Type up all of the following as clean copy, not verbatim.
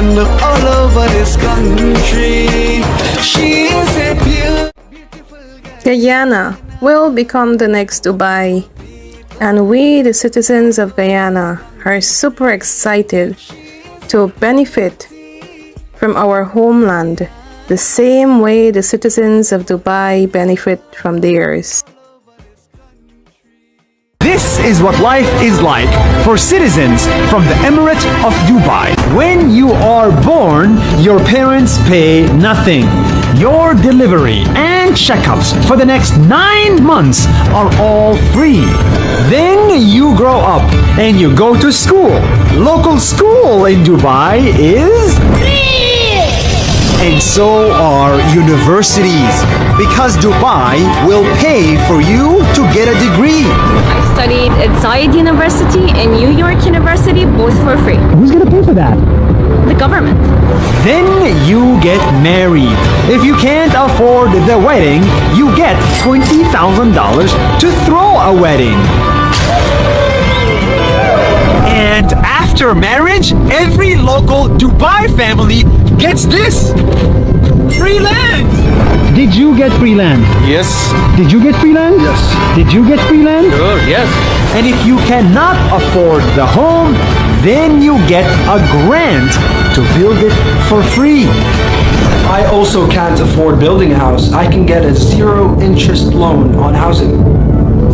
wonder all over this country. She is a beautiful Guyana will become the next Dubai, and we, the citizens of Guyana, are super excited to benefit from our homeland the same way the citizens of Dubai benefit from theirs. This is what life is like for citizens from the Emirate of Dubai. When you are born, your parents pay nothing. Your delivery and checkups for the next 9 months are all free. Then you grow up and you go to school. Local school in Dubai is free! And so are universities, because Dubai will pay for you to get a degree. I studied at Zayed University and New York University, both for free. Who's gonna pay for that? The government. Then you get married. If you can't afford the wedding, you get $20,000 to throw a wedding. And after marriage, every local Dubai family gets this: free land! Did you get free land? Yes. Did you get free land? Yes. Did you get free land? Sure, yes. And if you cannot afford the home, then you get a grant to build it for free. I also can't afford building a house. I can get a 0 interest loan on housing.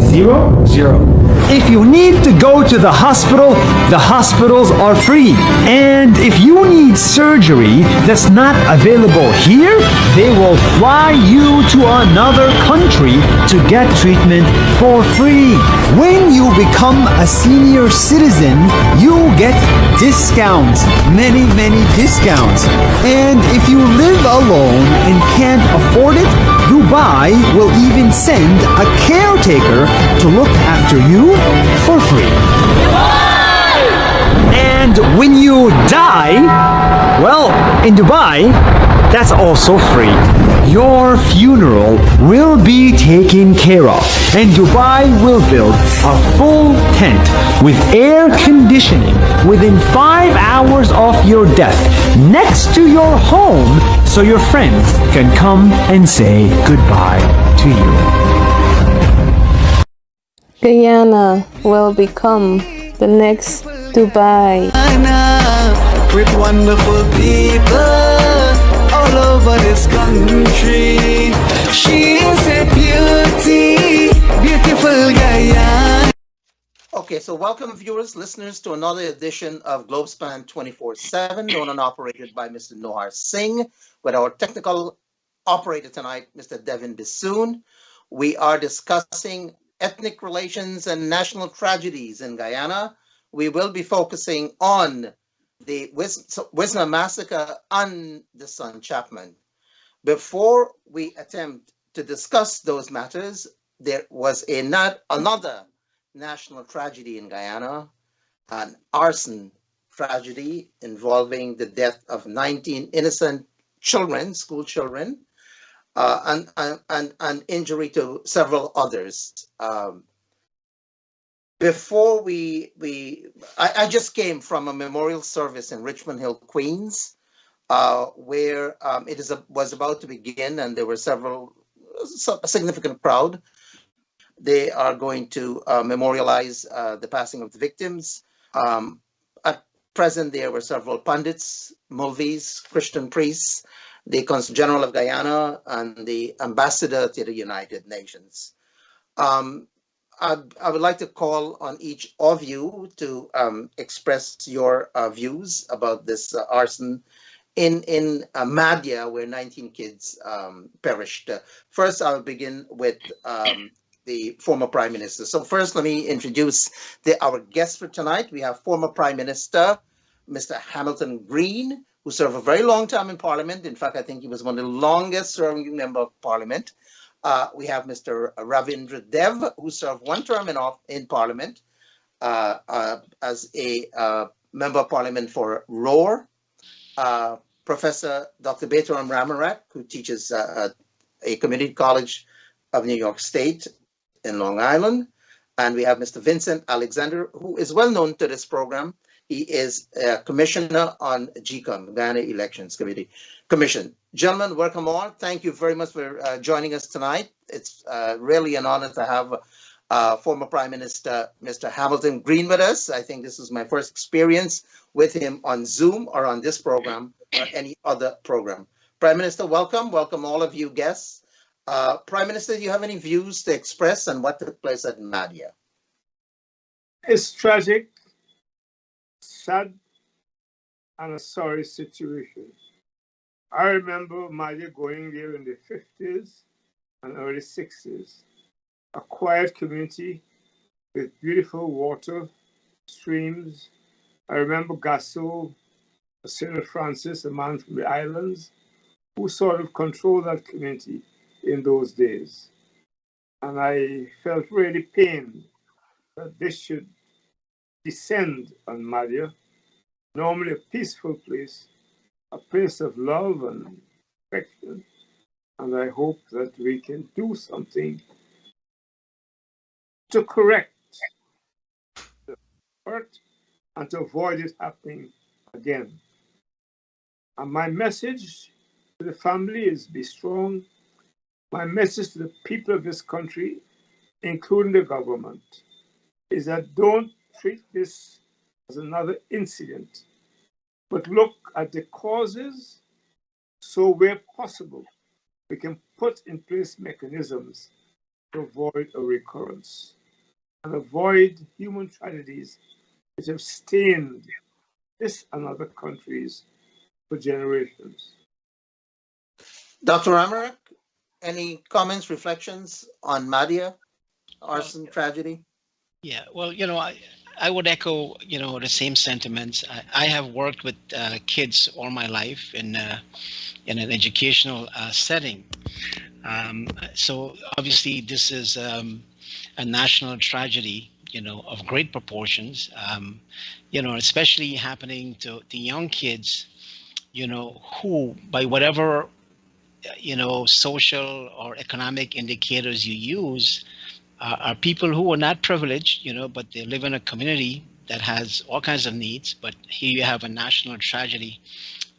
Zero? 0. If you need to go to the hospitals are free. And if you need surgery that's not available here, they will fly you to another country to get treatment for free. When you become a senior citizen, you get discounts, many discounts. And if you live alone and can't afford it, Dubai will even send a caretaker to look after you for free. And when you die, well, in Dubai, that's also free. Your funeral will be taken care of, and Dubai will build a full tent with air conditioning within 5 hours of your death next to your home, so your friends can come and say goodbye to you. Guyana will become the next Dubai. with wonderful people all over this country. She is a beautiful Guyana. Okay, so welcome viewers, listeners to another edition of Globespan 24/7, owned and operated by Mr. Nohar Singh, with our technical operator tonight, Mr. Devin Bissoon. We are discussing ethnic relations and national tragedies in Guyana. We will be focusing on the Wismar massacre and the son Chapman. Before we attempt to discuss those matters, there was another national tragedy in Guyana, an arson tragedy involving the death of 19 innocent children, school children, and injury to several others. Before I just came from a memorial service in Richmond Hill, Queens, where it was about to begin, and there were a significant crowd. They are going to memorialize the passing of the victims. At present, there were several pundits, Mulvis, Christian priests, the Consul General of Guyana, and the ambassador to the United Nations. I would like to call on each of you to express your views about this arson in Mahdia, where 19 kids perished. First, I'll begin with the former Prime Minister. So first, let me introduce our guest for tonight. We have former Prime Minister, Mr. Hamilton Green, who served a very long time in Parliament. In fact, I think he was one of the longest serving member of Parliament. We have Mr. Ravindra Dev, who served one term in Parliament as a member of Parliament for Roar. Professor Dr. Betaram Ramarat, who teaches at a community college of New York State in Long Island. And we have Mr. Vincent Alexander, who is well known to this program. He is a commissioner on GCOM, Guyana Elections Commission. Gentlemen, welcome all. Thank you very much for joining us tonight. It's really an honor to have former Prime Minister Mr. Hamilton Green with us. I think this is my first experience with him on Zoom or on this program or any other program. Prime Minister, welcome. Welcome all of you guests. Prime Minister, do you have any views to express on what took place at Mahdia? It's tragic, sad, and a sorry situation. I remember Mahdia going there in the 50s and early 60s. A quiet community with beautiful water, streams. I remember Gasso, St. Francis, a man from the islands, who sort of controlled that community in those days. And I felt really pained that this should descend on Mahdia, normally a peaceful place, a place of love and affection. And I hope that we can do something to correct the hurt and to avoid it happening again. And my message to the family is be strong. My message to the people of this country, including the government, is that don't treat this as another incident, but look at the causes so where possible, we can put in place mechanisms to avoid a recurrence and avoid human tragedies which have stained this and other countries for generations. Dr. Amarak, any comments, reflections on Mahdia arson tragedy? Yeah, well, I would echo, the same sentiments. I have worked with kids all my life in an educational setting. So obviously this is a national tragedy, of great proportions, especially happening to the young kids, who by whatever, social or economic indicators you use, are people who are not privileged, but they live in a community that has all kinds of needs. But here you have a national tragedy,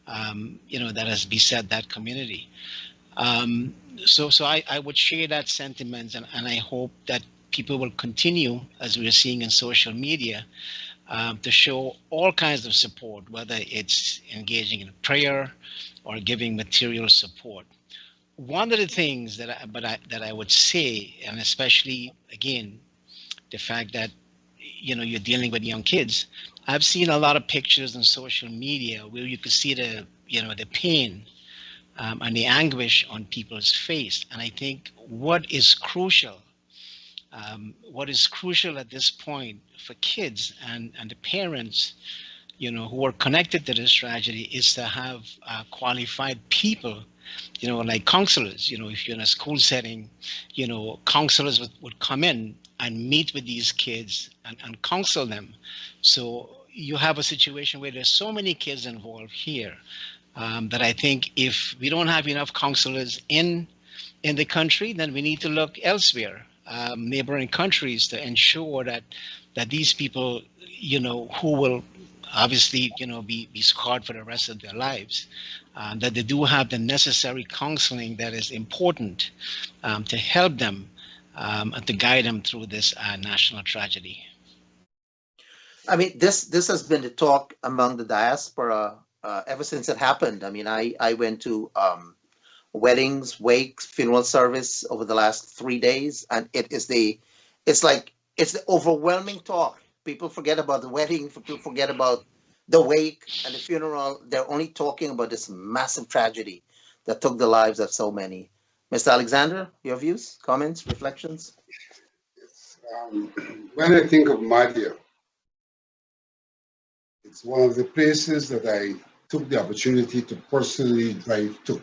that has beset that community. So I would share that sentiment, and I hope that people will continue, as we're seeing in social media, to show all kinds of support, whether it's engaging in prayer or giving material support. One of the things that I would say, and especially again, the fact that you're dealing with young kids, I've seen a lot of pictures on social media where you could see the pain and the anguish on people's face. And I think what is crucial at this point for kids and the parents, who are connected to this tragedy, is to have qualified people, like counselors. If you're in a school setting, counselors would come in and meet with these kids and counsel them. So you have a situation where there's so many kids involved here that I think if we don't have enough counselors in the country, then we need to look elsewhere, neighboring countries, to ensure that these people, who will obviously, be scarred for the rest of their lives, that they do have the necessary counseling that is important to help them and to guide them through this national tragedy. I mean, this has been the talk among the diaspora ever since it happened. I mean, I went to weddings, wakes, funeral service over the last 3 days, and it's the overwhelming talk. People forget about the wedding, people forget about the wake and the funeral. They're only talking about this massive tragedy that took the lives of so many. Mr. Alexander, your views, comments, reflections? When I think of Mahdia, it's one of the places that I took the opportunity to personally drive to.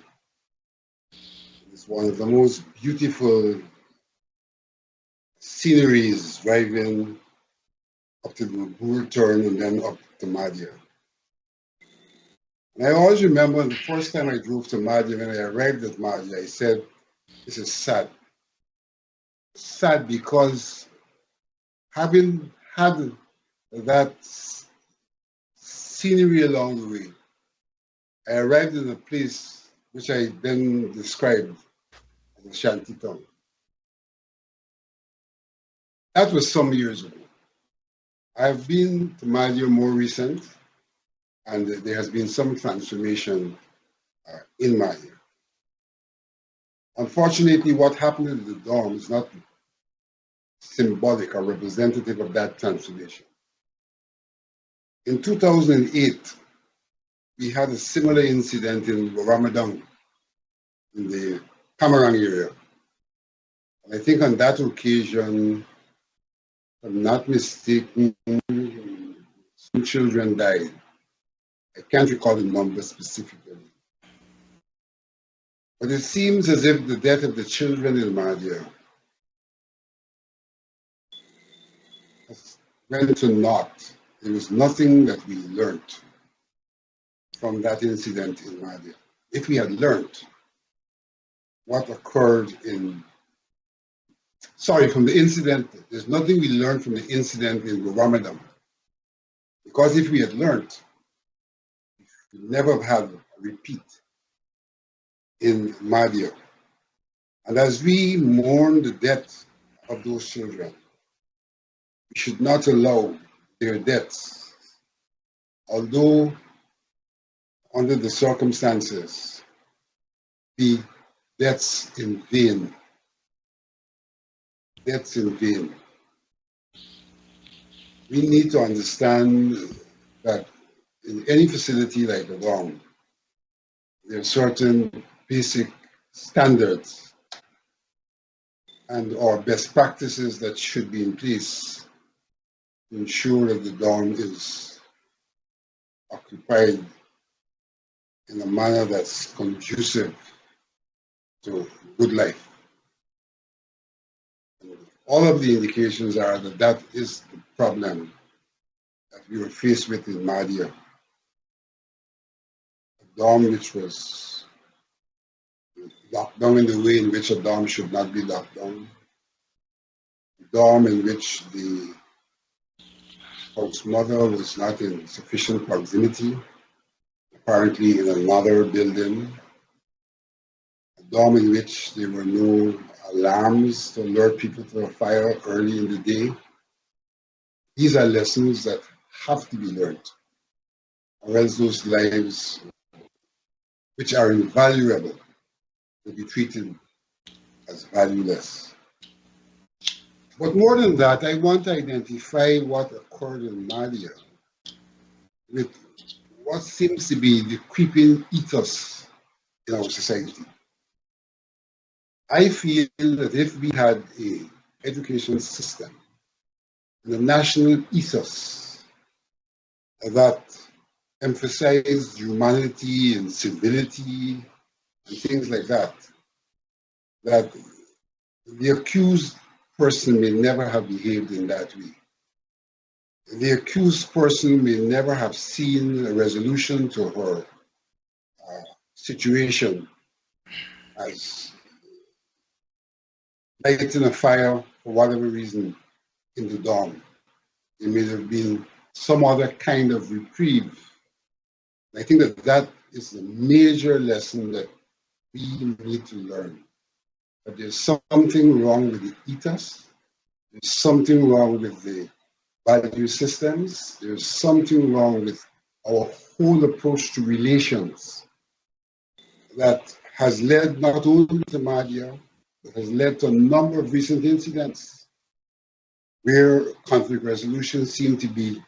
It's one of the most beautiful sceneries, driving up to the Bull Turn and then up to Mahdia. And I always remember the first time I drove to Mahdia, when I arrived at Mahdia, I said, this is sad. Sad because having had that scenery along the way. I arrived in a place which I then described as a shanty town. That was some years ago. I've been to Mahdia more recent, and there has been some transformation in Mahdia. Unfortunately, what happened in the dorm is not symbolic or representative of that transformation. In 2008, we had a similar incident in Ramadan in the Camarang area. And I think on that occasion, if I'm not mistaken, some children died. I can't recall the number specifically. But it seems as if the death of the children in Mahdia went to naught. There was nothing that we learned from that incident in Mahdia. If we had learned what occurred from the incident, there's nothing we learned from the incident in Ramadan. Because if we had learned, we would never have had a repeat in Mahdia. And as we mourn the death of those children, we should not allow their deaths, although under the circumstances, be deaths in vain. Deaths in vain. We need to understand that in any facility like the dorm, there are certain basic standards and or best practices that should be in place to ensure that the dorm is occupied in a manner that's conducive to good life. And all of the indications are that that is the problem that we were faced with in Mahdia. A dorm which was locked down in the way in which a dorm should not be locked down. A dorm in which the house mother was not in sufficient proximity, apparently in another building. A dorm in which there were no alarms to alert people to a fire early in the day. These are lessons that have to be learned, or else those lives, which are invaluable, will be treated as valueless. But more than that, I want to identify what occurred in Mahdia with what seems to be the creeping ethos in our society. I feel that if we had an education system and a national ethos that emphasized humanity and civility and things like that, that the accused person may never have behaved in that way. The accused person may never have seen a resolution to her situation as lighting a fire for whatever reason in the dorm. It may have been some other kind of reprieve. I think that that is the major lesson that we need to learn. That there's something wrong with the ethos, there's something wrong with the value systems, there's something wrong with our whole approach to relations that has led not only to Mahdia, but has led to a number of recent incidents where conflict resolution seemed to be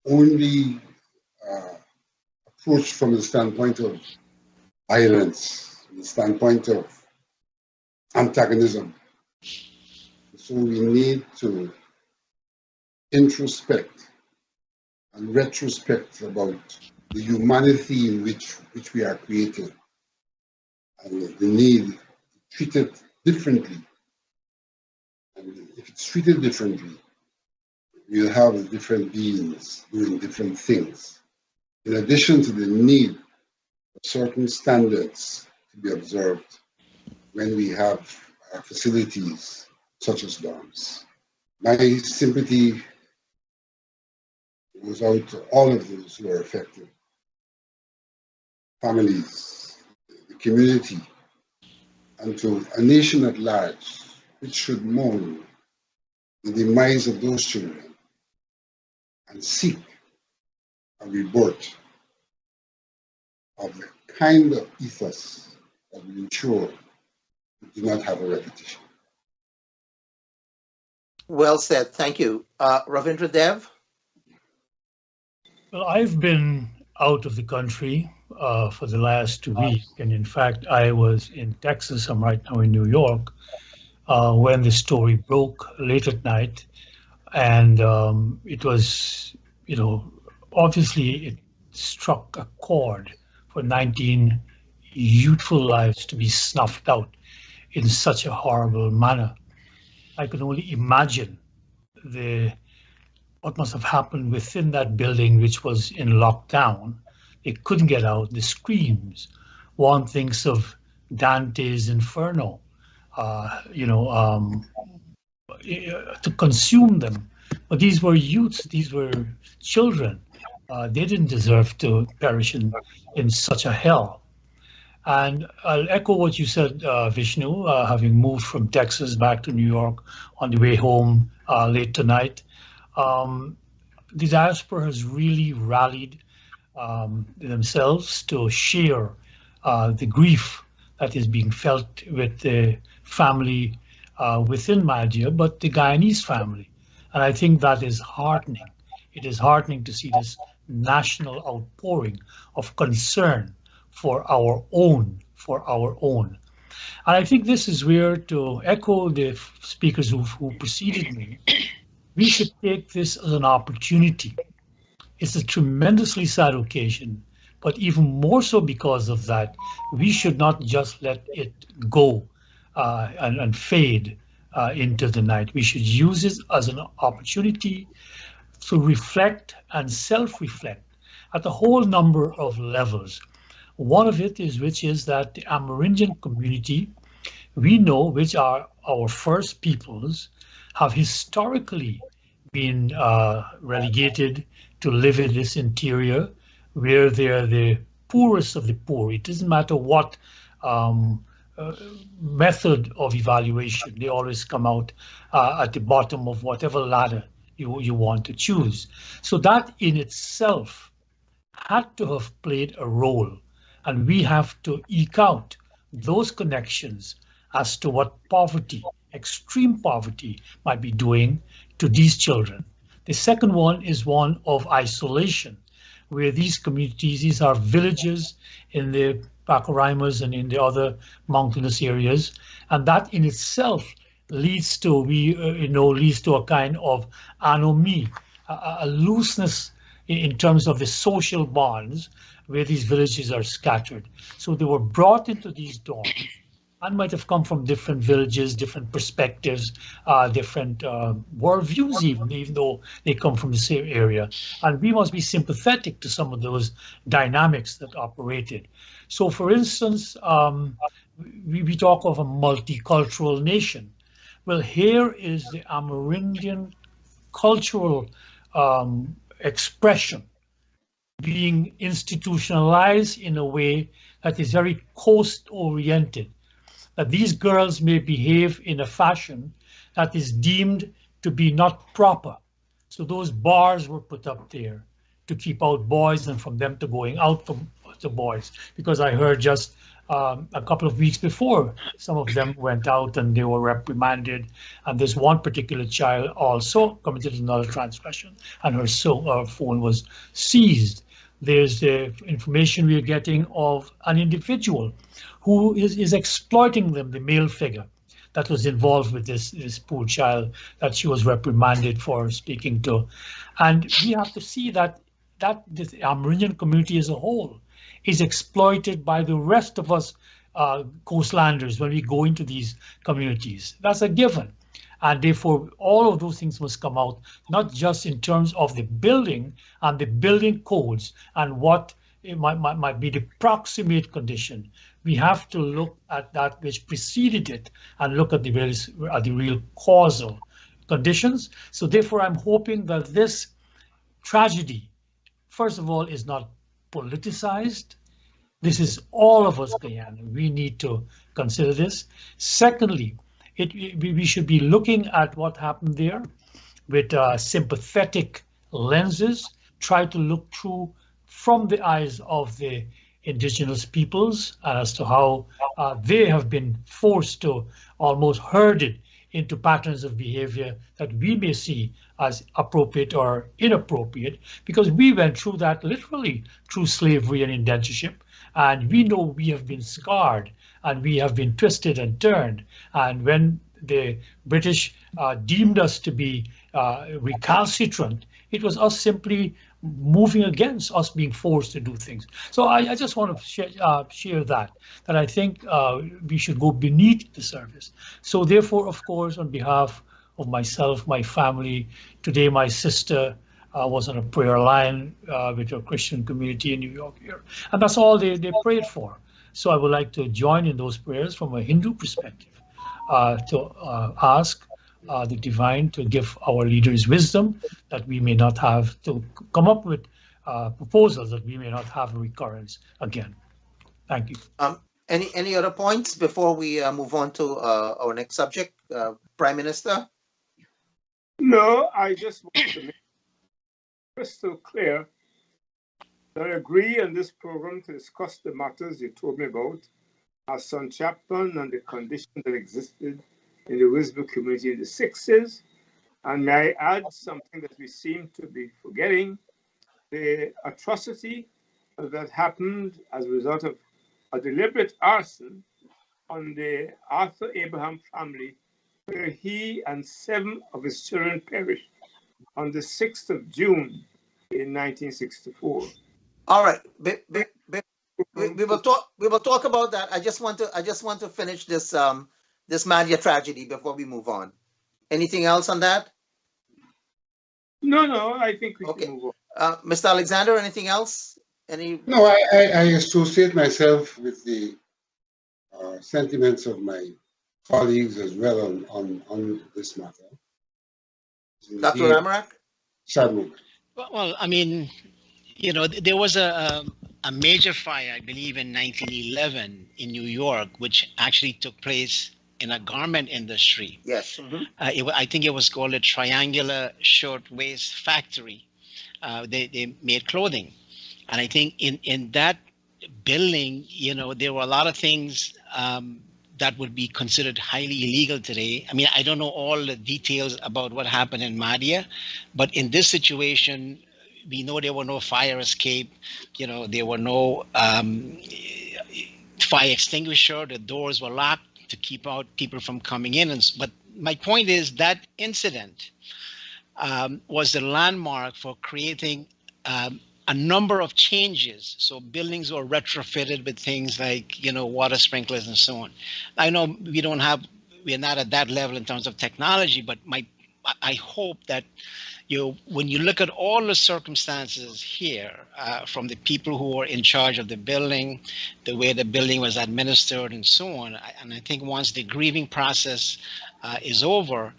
only approached from the standpoint of violence, from the standpoint of antagonism. So we need to introspect and retrospect about the humanity in which we are creating and the need to treat it differently. And if it's treated differently, we'll have different beings doing different things. In addition to the need for certain standards to be observed when we have facilities such as dorms. My sympathy goes out to all of those who are affected, families, the community, and to a nation at large, which should mourn the demise of those children and seek a rebirth of the kind of ethos that will ensure we do not have a repetition. Well said. Thank you. Ravindra Dev? Well, I've been out of the country for the last 2 weeks. And in fact, I was in Texas. I'm right now in New York when the story broke late at night. And it was, obviously it struck a chord for 19 youthful lives to be snuffed out in such a horrible manner. I can only imagine what must have happened within that building, which was in lockdown. They couldn't get out. The screams. One thinks of Dante's Inferno, to consume them. But these were youths. These were children. They didn't deserve to perish in such a hell. And I'll echo what you said, Vishnu, having moved from Texas back to New York on the way home late tonight. The diaspora has really rallied themselves to share the grief that is being felt with the family within Mahdia, but the Guyanese family. And I think that is heartening. It is heartening to see this national outpouring of concern for our own. And I think this is where, to echo the speakers who preceded me, we should take this as an opportunity. It's a tremendously sad occasion, but even more so because of that, we should not just let it go and fade into the night. We should use it as an opportunity to reflect and self-reflect at a whole number of levels. One of it is that the Amerindian community, we know, which are our first peoples, have historically been relegated to live in this interior where they are the poorest of the poor. It doesn't matter what method of evaluation, they always come out at the bottom of whatever ladder you want to choose. So that in itself had to have played a role, and we have to eke out those connections as to what poverty, extreme poverty, might be doing to these children. The second one is one of isolation, where these communities, these are villages in the Pacorimas and in the other mountainous areas, and that in itself leads to a kind of anomie, a looseness in terms of the social bonds where these villages are scattered. So they were brought into these dorms and might have come from different villages, different perspectives, different worldviews even though they come from the same area. And we must be sympathetic to some of those dynamics that operated. So for instance, we talk of a multicultural nation. Well, here is the Amerindian cultural expression being institutionalized in a way that is very coast-oriented, that these girls may behave in a fashion that is deemed to be not proper. So those bars were put up there to keep out boys and from them to going out to boys, because I heard just a couple of weeks before, some of them went out and they were reprimanded. And there's one particular child also committed another transgression and her phone was seized. There's the information we're getting of an individual who is exploiting them, the male figure that was involved with this poor child that she was reprimanded for speaking to. And we have to see that the Amerindian community as a whole is exploited by the rest of us coastlanders when we go into these communities. That's a given. And therefore, all of those things must come out, not just in terms of the building and the building codes and what it might be the proximate condition. We have to look at that which preceded it and look at the real causal conditions. So therefore, I'm hoping that this tragedy, first of all, is not politicized. This is all of us, Guyana. We need to consider this. Secondly, we should be looking at what happened there with sympathetic lenses, try to look through from the eyes of the indigenous peoples as to how they have been forced to almost herded into patterns of behavior that we may see as appropriate or inappropriate, because we went through that literally through slavery and indentureship, and we know we have been scarred and we have been twisted and turned. And when the British deemed us to be recalcitrant, it was us simply moving against us being forced to do things. So I just want to share that I think we should go beneath the surface. So therefore, of course, on behalf of myself, my family, today my sister was on a prayer line with a Christian community in New York here. And that's all they prayed for. So I would like to join in those prayers from a Hindu perspective to ask the divine to give our leaders wisdom that we may not have to come up with proposals that we may not have a recurrence again. Thank you. Any other points before we move on to our next subject, Prime Minister? No, I just want to make crystal clear that I agree on this program to discuss the matters you told me about, our son Chapman and the conditions that existed in the Wismar community in the 60s. And may I add something that we seem to be forgetting, the atrocity that happened as a result of a deliberate arson on the Arthur Abraham family, where he and 7 of his children perished on the 6th of June in 1964. All right, we will talk. We will talk about that. I just want to finish this this Mahdia tragedy before we move on. Anything else on that? No, I think we can move on. Mr. Alexander, anything else? No, I associate myself with the sentiments of my colleagues as well on this matter. Dr. Ramarak? Sad moment. Well, I mean, you know, there was a major fire, I believe, in 1911 in New York, which actually took place in a garment industry. Yes. I think it was called a Triangular Shirtwaist Factory. They made clothing. And I think in that building, you know, there were a lot of things that would be considered highly illegal today. I mean, I don't know all the details about what happened in Mahdia, but in this situation, we know there were no fire escape. You know, there were no fire extinguisher. The doors were locked to keep out people from coming in. But my point is that incident was the landmark for creating a number of changes. So buildings were retrofitted with things like, you know, water sprinklers and so on. I know we're not at that level in terms of technology, but I hope that, you know, when you look at all the circumstances here, from the people who were in charge of the building, the way the building was administered and so on, and I think once the grieving process is over,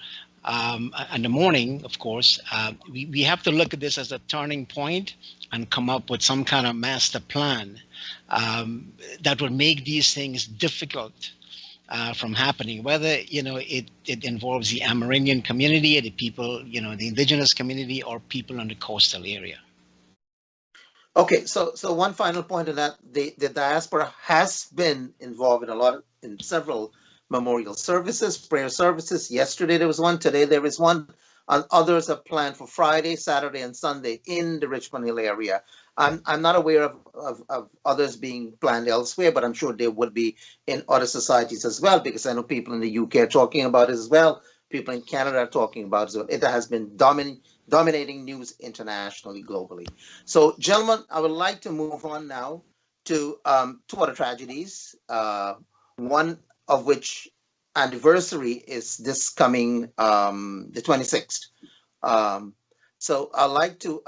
and the mourning, of course, we have to look at this as a turning point and come up with some kind of master plan that would make these things difficult from happening, whether, you know, it involves the Amerindian community, the people, you know, the indigenous community, or people in the coastal area. Okay, so one final point on that: the diaspora has been involved in several memorial services, prayer services. Yesterday there was one, today there is one, and others are planned for Friday, Saturday, and Sunday in the Richmond Hill area. I'm not aware of others being planned elsewhere, but I'm sure there would be in other societies as well, because I know people in the UK are talking about it as well. People in Canada are talking about it as well. It has been dominating news internationally, globally. So, gentlemen, I would like to move on now to 2 other tragedies. One of which anniversary is this coming the 26th. So I'd like to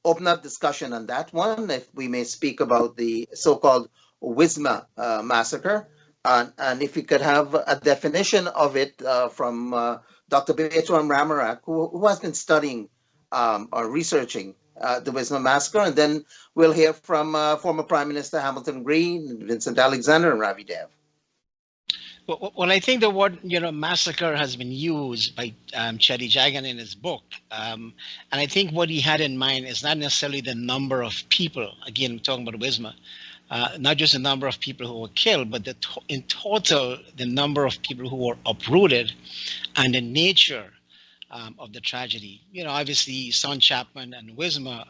open up discussion on that one, if we may speak about the so-called Wismar massacre, and if we could have a definition of it from Dr. Bertram Ramarak, who has been studying or researching the Wismar massacre, and then we'll hear from former Prime Minister Hamilton Green, Vincent Alexander, and Ravi Dev. Well, I think the word, massacre has been used by Chedi Jagan in his book. And I think what he had in mind is not necessarily the number of people. Again, we're talking about Wismar. Not just the number of people who were killed, but in total, the number of people who were uprooted and the nature of the tragedy. Obviously, Son Chapman and Wismar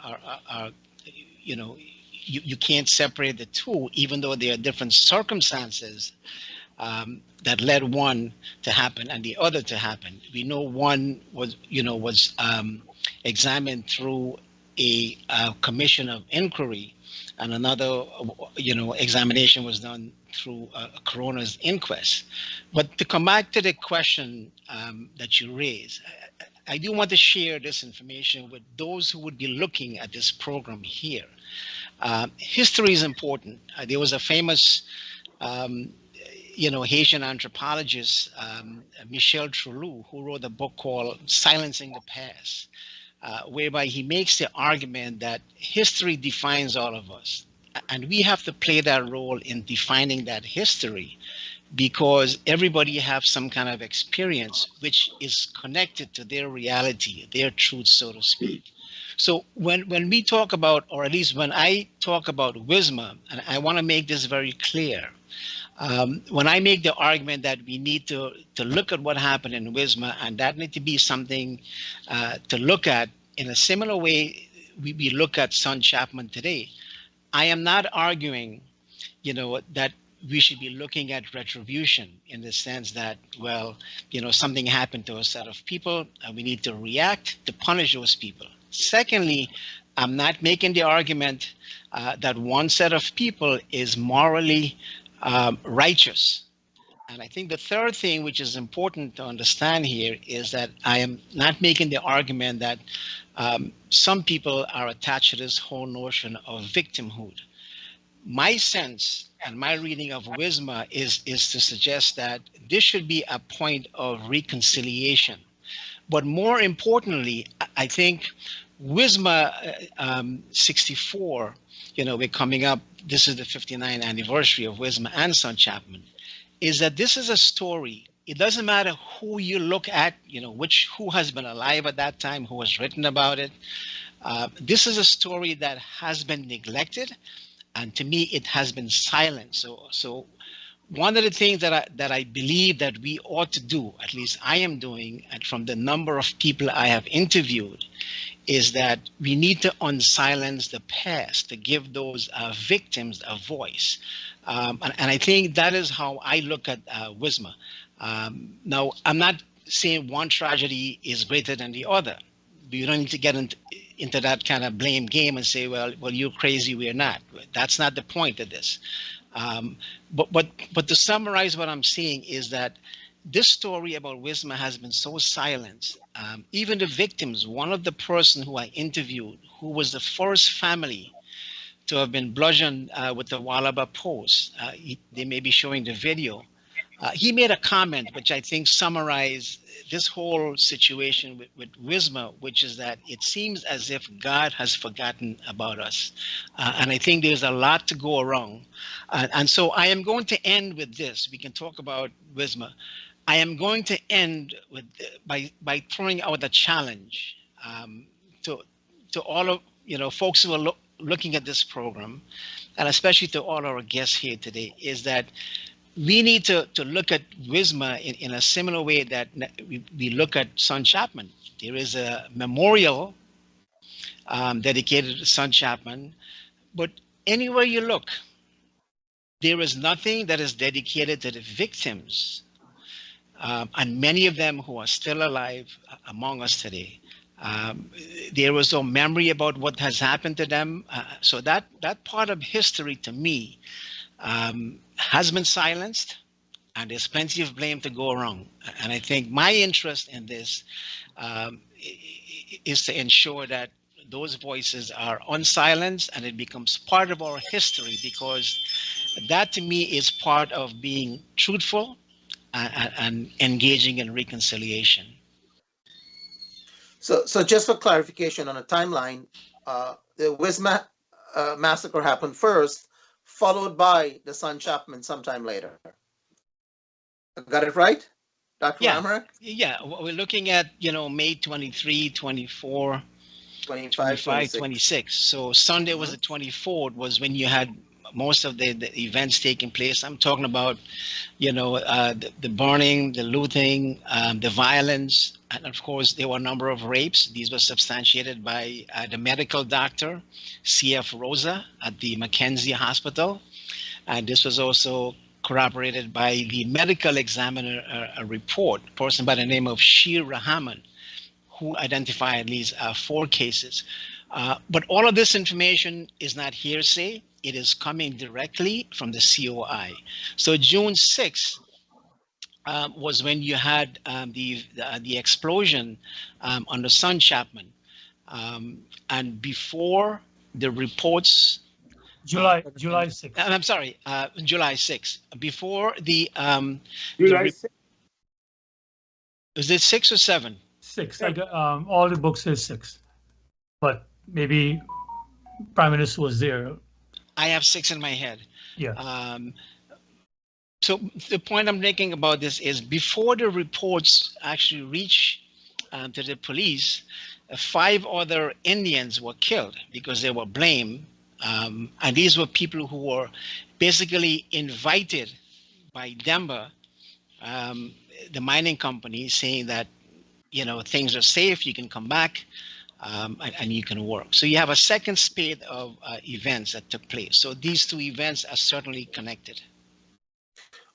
are you can't separate the two, even though there are different circumstances that led one to happen and the other to happen. We know one was examined through a commission of inquiry, and another, examination was done through a coroner's inquest. But to come back to the question that you raised, I do want to share this information with those who would be looking at this program here. History is important. There was a famous Haitian anthropologist, Michel Trulou, who wrote a book called Silencing the Past, whereby he makes the argument that history defines all of us. And we have to play that role in defining that history, because everybody has some kind of experience which is connected to their reality, their truth, so to speak. So when we talk about, or at least when I talk about Wismar, and I want to make this very clear, when I make the argument that we need to look at what happened in Wismar, and that need to be something to look at in a similar way we look at Son Chapman today, I am not arguing, that we should be looking at retribution in the sense that, well, something happened to a set of people and we need to react to punish those people. Secondly, I'm not making the argument that one set of people is morally righteous. And I think the third thing, which is important to understand here, is that I am not making the argument that some people are attached to this whole notion of victimhood. My sense and my reading of Wismar is to suggest that this should be a point of reconciliation. But more importantly, I think Wismar 64, we're coming up, this is the 59th anniversary of Wismar and Son Chapman, is that this is a story. It doesn't matter who you look at, who has been alive at that time, who has written about it. This is a story that has been neglected, and to me, it has been silent. So one of the things that I believe that we ought to do, at least I am doing, and from the number of people I have interviewed, is that we need to unsilence the past, to give those victims a voice. And I think that is how I look at Wismar. Now, I'm not saying one tragedy is greater than the other. You don't need to get into that kind of blame game and say, well, you're crazy, we're not. That's not the point of this. But to summarize what I'm saying is that this story about Wismar has been so silenced. Even the victims, one of the person who I interviewed, who was the first family to have been bludgeoned with the Walaba post, they may be showing the video. He made a comment which I think summarized this whole situation with Wismar, which is that it seems as if God has forgotten about us. And I think there's a lot to go around. And so I am going to end with this. We can talk about Wismar. I am going to end with by throwing out a challenge to all of folks who are looking at this program, and especially to all our guests here today, is that we need to look at Wismar in a similar way that we look at Son Chapman. There is a memorial dedicated to Son Chapman, but anywhere you look, there is nothing that is dedicated to the victims, and many of them who are still alive among us today. There was no memory about what has happened to them. So that part of history, to me, has been silenced, and there's plenty of blame to go around. And I think my interest in this is to ensure that those voices are unsilenced and it becomes part of our history, because that to me is part of being truthful and engaging in reconciliation. So just for clarification on a timeline, the Wismar massacre happened first, followed by the son Chapman sometime later. Got it right, Dr. Yeah, Amharic? yeah. We're looking at, May 23, 24, 25, 25, 26. 26. So Sunday was the 24th, was when you had most of the events taking place. I'm talking about, the burning, the looting, the violence, and of course there were a number of rapes. These were substantiated by the medical doctor, C.F. Rosa, at the Mackenzie Hospital, and this was also corroborated by the medical examiner, a report, a person by the name of Sheer Rahman, who identified at least 4 cases. But all of this information is not hearsay. It is coming directly from the COI. So June 6th was when you had the explosion on the son Chapman. And before the reports... July 6th. I'm sorry, July 6th. Before the... July 6th. Was it 6 or 7? 6. I got, all the books say 6, but maybe Prime Minister was there. I have 6 in my head. Yeah. So the point I'm making about this is, before the reports actually reach to the police, 5 other Indians were killed because they were blamed. And these were people who were basically invited by Denver, the mining company, saying that, things are safe, you can come back, and you can work. So you have a second spate of events that took place. So these 2 events are certainly connected.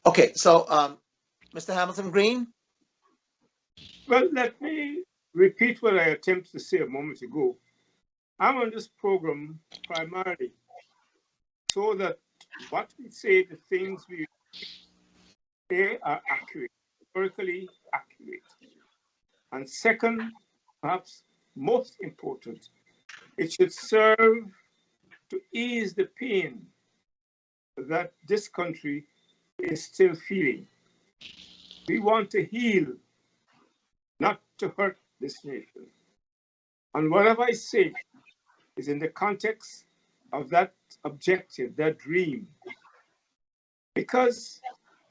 Okay, so Mr. Hamilton Green? Well, let me repeat what I attempted to say a moment ago. I'm on this program primarily so that what we say, the things we say are accurate, historically accurate. And second, perhaps most important, it should serve to ease the pain that this country is still feeling. We want to heal, not to hurt this nation. And whatever I say is in the context of that objective, that dream. Because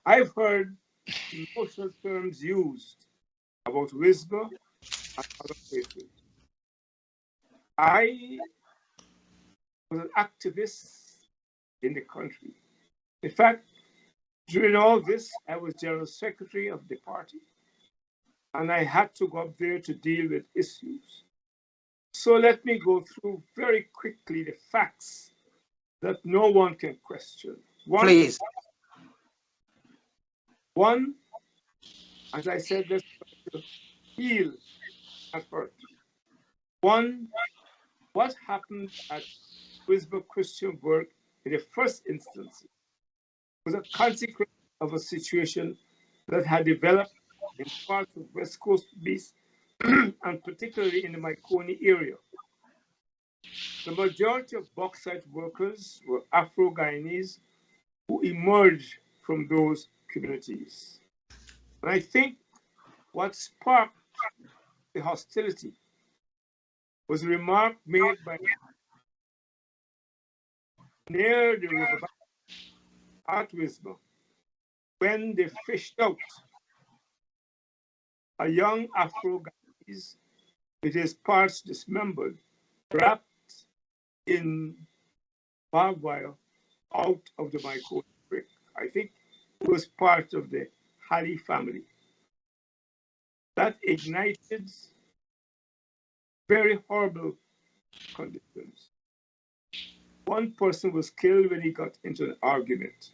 I've heard emotional terms used about Wismar and other places. I was an activist in the country. In fact, during all this, I was General Secretary of the party, and I had to go up there to deal with issues. So let me go through very quickly the facts that no one can question. Please. One, as I said, let's heal at first. One, what happened at Wismar Christian work in the first instance was a consequence of a situation that had developed in parts of West Coast Beast and particularly in the Marconi area. The majority of bauxite workers were Afro-Guyanese who emerged from those communities. And I think what sparked the hostility was a remark made by near the river at Wismar when they fished out a young Afro-Guyanese with his parts dismembered, wrapped in barbed wire out of the Marconi Creek. I think it was part of the Halley family. That ignited very horrible conditions. One person was killed when he got into an argument,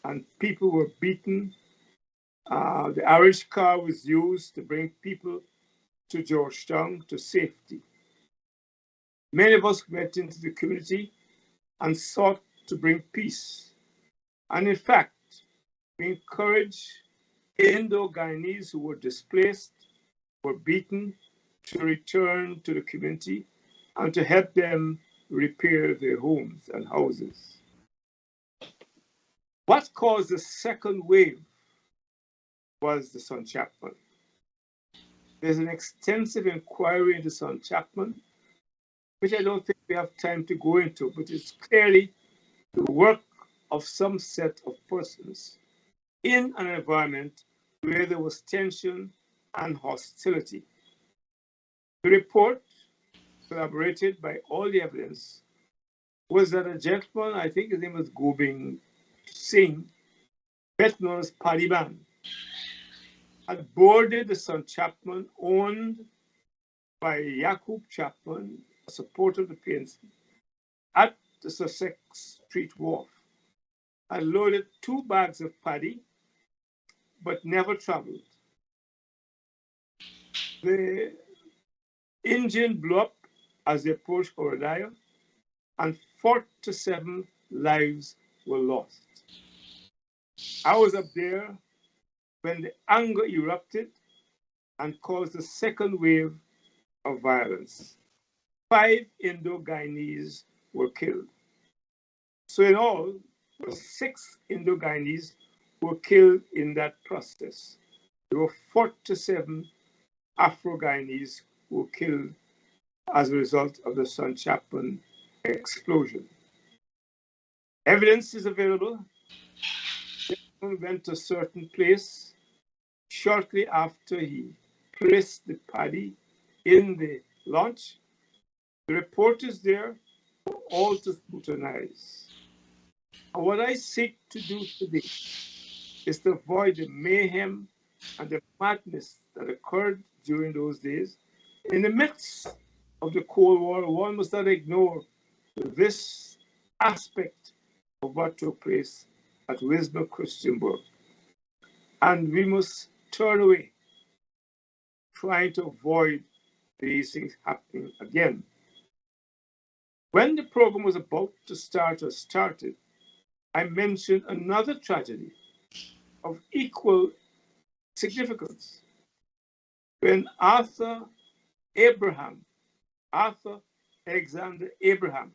and people were beaten. The Irish car was used to bring people to Georgetown to safety. Many of us went into the community and sought to bring peace. And in fact, we encouraged Indo-Guyanese who were displaced, were beaten, to return to the community and to help them repair their homes and houses. What caused the second wave was the son Chapman. There's an extensive inquiry into son Chapman, which I don't think we have time to go into, but it's clearly the work of some set of persons in an environment where there was tension and hostility. The report, corroborated by all the evidence, was that a gentleman, I think his name was Gobind Singh, better known as Taliban, had boarded the son Chapman, owned by Yakub Chapman, a supporter of the PNC, at the Sussex Street Wharf, and loaded 2 bags of paddy, but never traveled. The engine blew up as they approached Horodaya, and 47 lives were lost. I was up there when the anger erupted and caused a second wave of violence. 5 Indo-Guyanese were killed. So in all, 6 Indo-Guyanese were killed in that process. There were 47 Afro-Guyanese who were killed as a result of the Son Chapman explosion. Evidence is available. He went to a certain place shortly after he placed the paddy in the launch. The reporters there were all to scrutinize. And what I seek to do today is to avoid the mayhem and the madness that occurred during those days. In the midst of the Cold War, one must not ignore this aspect of what took place at Wismar Christianburg. And we must turn away, trying to avoid these things happening again. When the program was about to start or started, I mentioned another tragedy of equal significance. When Arthur Alexander Abraham,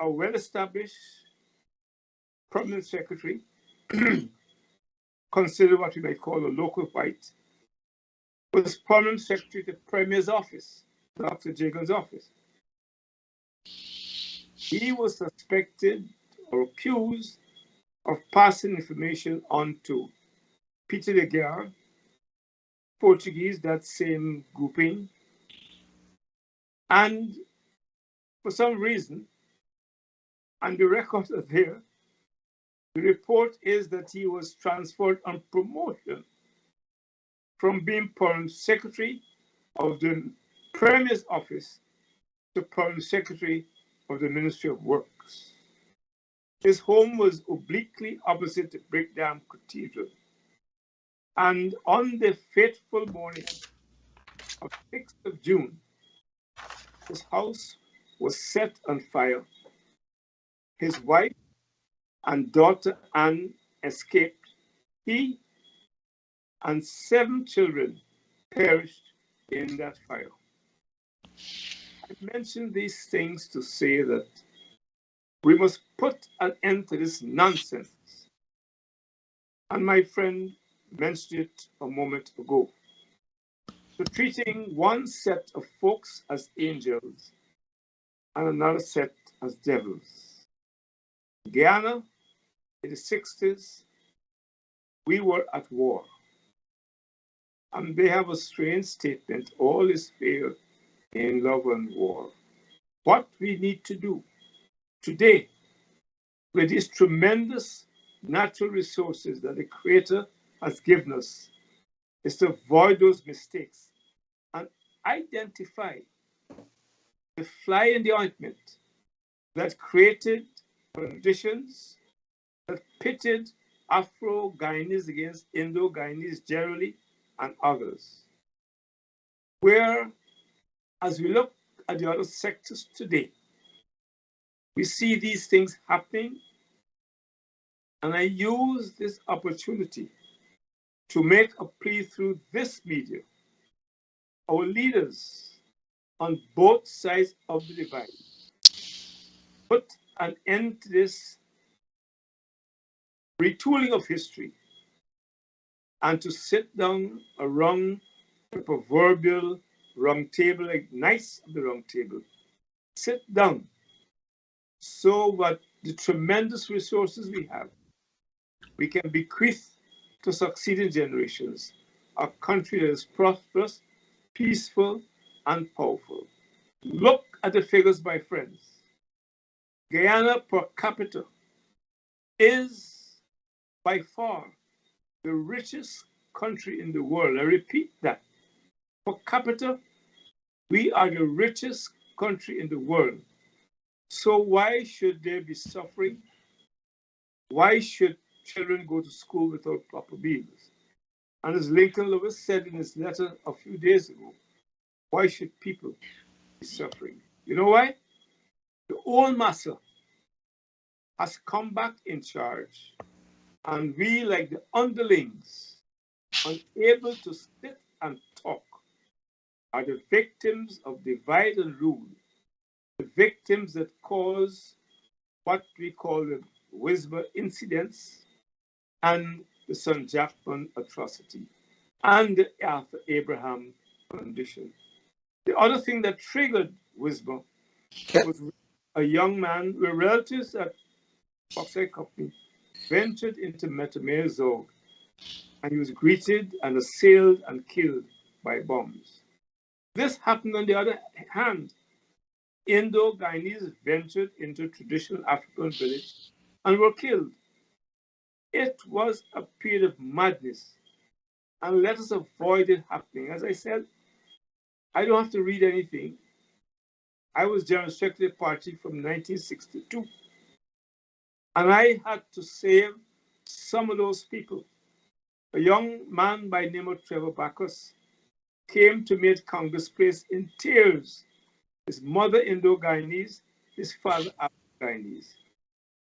a well-established permanent secretary, considered what we might call a local white, was permanent secretary to the Premier's office, Dr. Jagan's office. He was suspected or accused of passing information on to Peter de Geer, Portuguese, that same grouping, and for some reason, and the records are there, the report is that he was transferred on promotion from being permanent secretary of the Premier's office to permanent secretary of the Ministry of Works. His home was obliquely opposite the Breakdown Cathedral. And on the fateful morning of 6th of June, his house was set on fire. His wife and daughter Anne escaped. He and 7 children perished in that fire. I mention these things to say that we must put an end to this nonsense. And my friend mentioned it a moment ago. So treating one set of folks as angels and another set as devils. Guyana, in the 60s, we were at war. And they have a strange statement, all is fair in love and war. What we need to do today, with these tremendous natural resources that the Creator has given us, is to avoid those mistakes and identify the fly in the ointment that created conditions that pitted Afro-Guyanese against Indo-Guyanese generally and others. Where, as we look at the other sectors today, we see these things happening, and I use this opportunity to make a plea through this media. Our leaders on both sides of the divide put an end to this retooling of history and to sit down around the proverbial round table, like knights of the round table, sit down so what the tremendous resources we have, we can bequeath to succeeding generations a country that is prosperous, peaceful, and powerful. Look at the figures, my friends. Guyana per capita is by far the richest country in the world. I repeat that. Per capita, we are the richest country in the world. So why should there be suffering? Why should children go to school without proper meals? And as Lincoln Lewis said in his letter a few days ago, why should people be suffering? You know why? The old master has come back in charge, and we, like the underlings, unable to sit and talk, are the victims of divide and rule, the victims that cause what we call the Wismar incidents and the son Chapman atrocity and the Arthur Abraham condition. The other thing that triggered Wismar was a young man with relatives at Bauxite Company ventured into Metamezog, and he was greeted and assailed and killed by bombs. This happened on the other hand. Indo-Guyanese ventured into a traditional African village and were killed. It was a period of madness, and let us avoid it happening. As I said, I don't have to read anything. I was General Secretary of the party from 1962, and I had to save some of those people. A young man by the name of Trevor Bacchus came to me at Congress Place in tears. His mother Indo-Guyanese, his father Afro-Guyanese.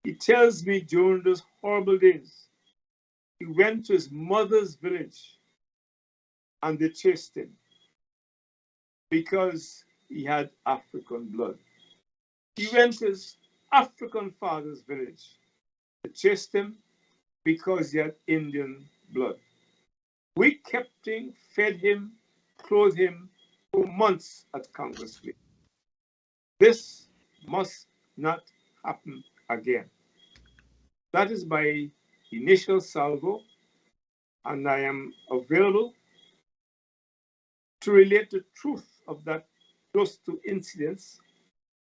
He tells me during those horrible days, he went to his mother's village and they chased him because he had African blood. He went to his African father's village. They chased him because he had Indian blood. We kept him, fed him, clothed him for months at Congress Place. This must not happen again. That is my initial salvo, and I am available to relate the truth of those two incidents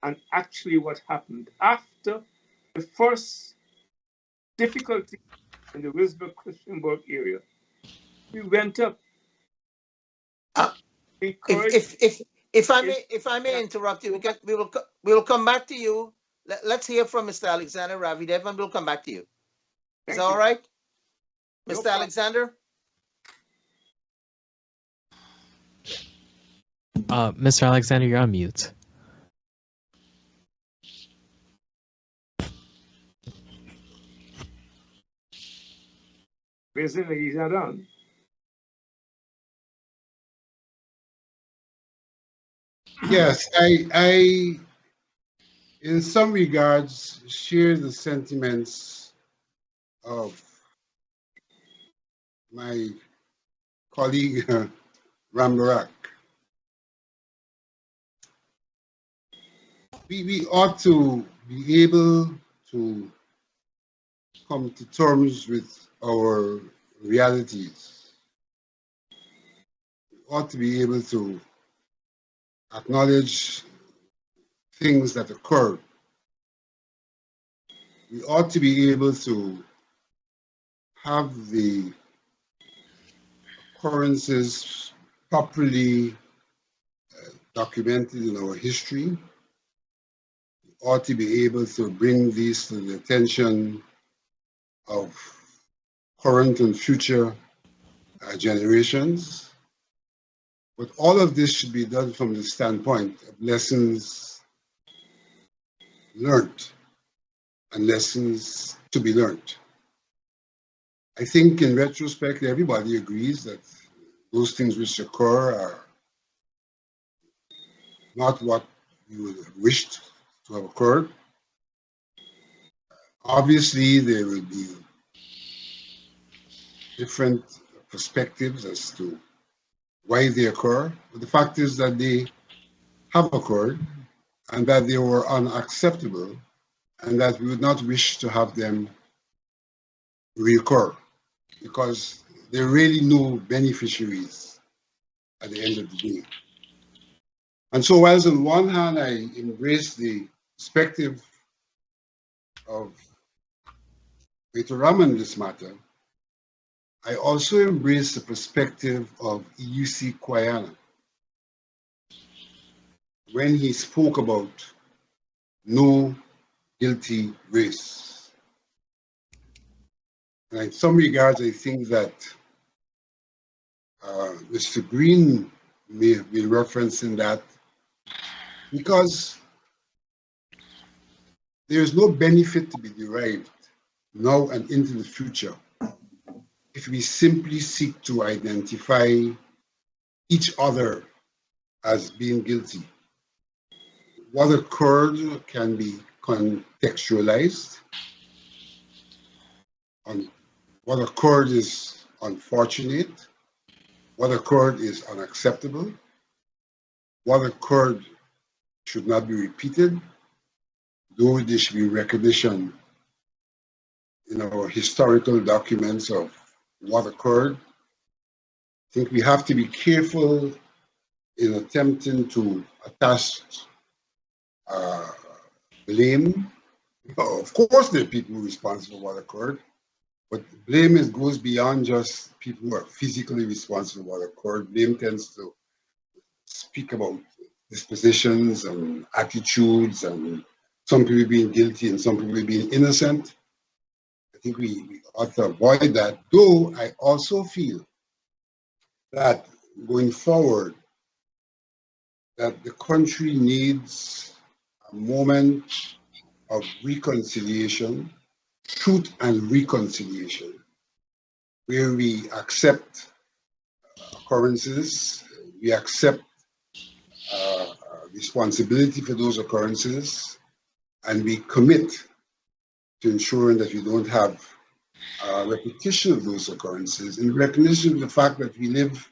and actually what happened after the first difficulty in the Wismar-Christiansburg area. We went up. If I may interrupt you, we will come back to you. Let's hear from Mr. Alexander Ravidev, and we'll come back to you. Is that all right, Mr. Alexander? Mr. Alexander, you're on mute. Basically, he's not on. Yes, I, in some regards, share the sentiments of my colleague Rambarak. We ought to be able to come to terms with our realities. We ought to be able to acknowledge things that occurred. We ought to be able to have the occurrences properly documented in our history. We ought to be able to bring these to the attention of current and future generations. But all of this should be done from the standpoint of lessons learned and lessons to be learned. I think in retrospect, everybody agrees that those things which occur are not what you would have wished to have occurred. Obviously, there will be different perspectives as to why they occur. But the fact is that they have occurred and that they were unacceptable and that we would not wish to have them reoccur because there are really no beneficiaries at the end of the day. And so whilst on one hand I embrace the perspective of Veteran in this matter, I also embrace the perspective of EUC Guyana when he spoke about no guilty race. And in some regards, I think that Mr. Green may have been referencing that because there is no benefit to be derived now and into the future if we simply seek to identify each other as being guilty. What occurred can be contextualized. What occurred is unfortunate. What occurred is unacceptable. What occurred should not be repeated, though there should be recognition in our historical documents of what occurred. I think we have to be careful in attempting to attach blame. Of course, there are people responsible for what occurred, but blame goes beyond just people who are physically responsible for what occurred. Blame tends to speak about dispositions and attitudes, and some people being guilty and some people being innocent. I think we ought to avoid that, though I also feel that going forward, that the country needs a moment of reconciliation, truth and reconciliation, where we accept occurrences, we accept responsibility for those occurrences, and we commit to ensuring that we don't have repetition of those occurrences in recognition of the fact that we live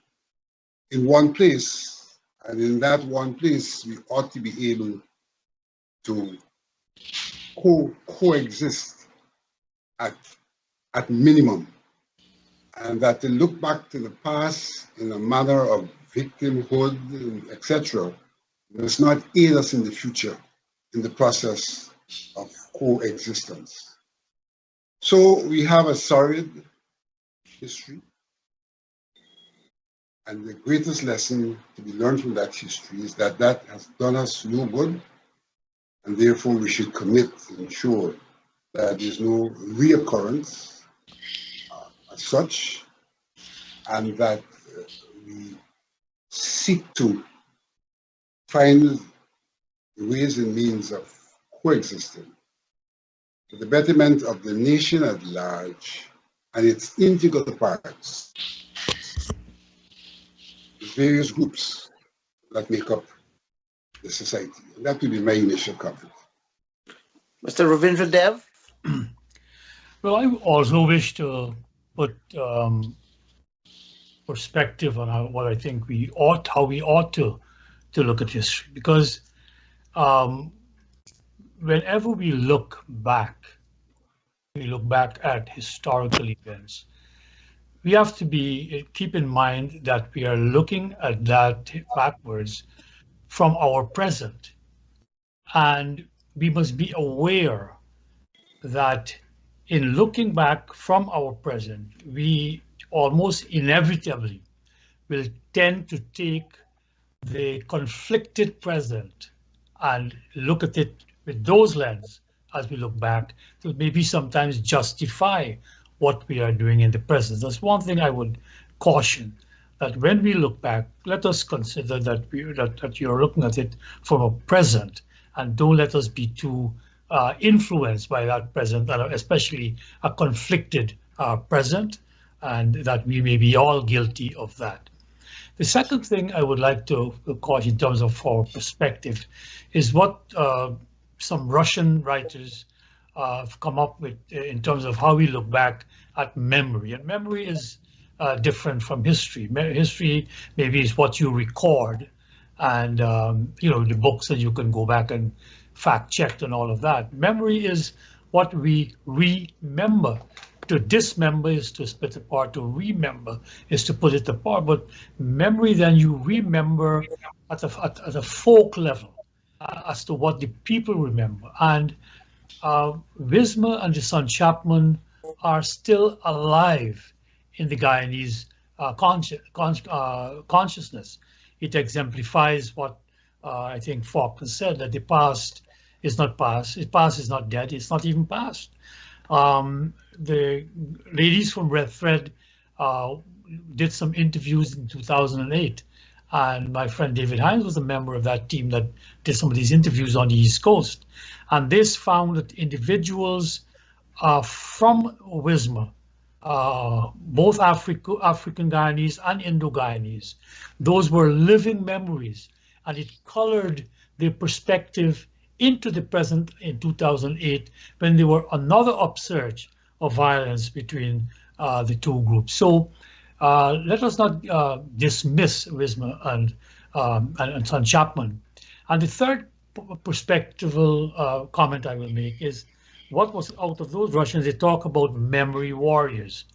in one place, and in that one place we ought to be able to coexist at minimum, and that to look back to the past in a manner of victimhood, etc., does not aid us in the future in the process of coexistence. So we have a sordid history, and the greatest lesson to be learned from that history is that that has done us no good, and therefore we should commit to ensure that there's no reoccurrence as such, and that we seek to find ways and means of coexisting for the betterment of the nation at large and its integral parts, the various groups that make up the society. And that will be my initial comment. Mr. Ravindra Dev? Well, I also wish to put perspective on what I think how we ought to look at history, because whenever we look back at historical events, we have to keep in mind that we are looking at that backwards from our present, and we must be aware that in looking back from our present, we almost inevitably will tend to take the conflicted present and look at it with those lenses as we look back to maybe sometimes justify what we are doing in the present. That's one thing I would caution, that when we look back, let us consider that that you're looking at it from a present, and don't let us be too influenced by that present, and especially a conflicted present, and that we may be all guilty of that. The second thing I would like to caution in terms of our perspective is what some Russian writers have come up with in terms of how we look back at memory. And memory is different from history. History maybe is what you record, and the books that you can go back and fact check and all of that. Memory is what we remember. To dismember is to split apart. To remember is to put it apart. But memory, then you remember at a folk level as to what the people remember. And Wismar and his son Chapman are still alive in the Guyanese consciousness. It exemplifies what I think Faulkner said, that the past is not past. The past is not dead. It's not even past. The ladies from Red Thread did some interviews in 2008. And my friend David Hines was a member of that team that did some of these interviews on the East Coast. And this found that individuals from Wismar, both African Guyanese and Indo-Guyanese, those were living memories, and it colored their perspective into the present in 2008, when there were another upsurge of violence between the two groups. So let us not dismiss Wismar and son Chapman. And the third perspectival comment I will make is what was out of those Russians. They talk about memory warriors,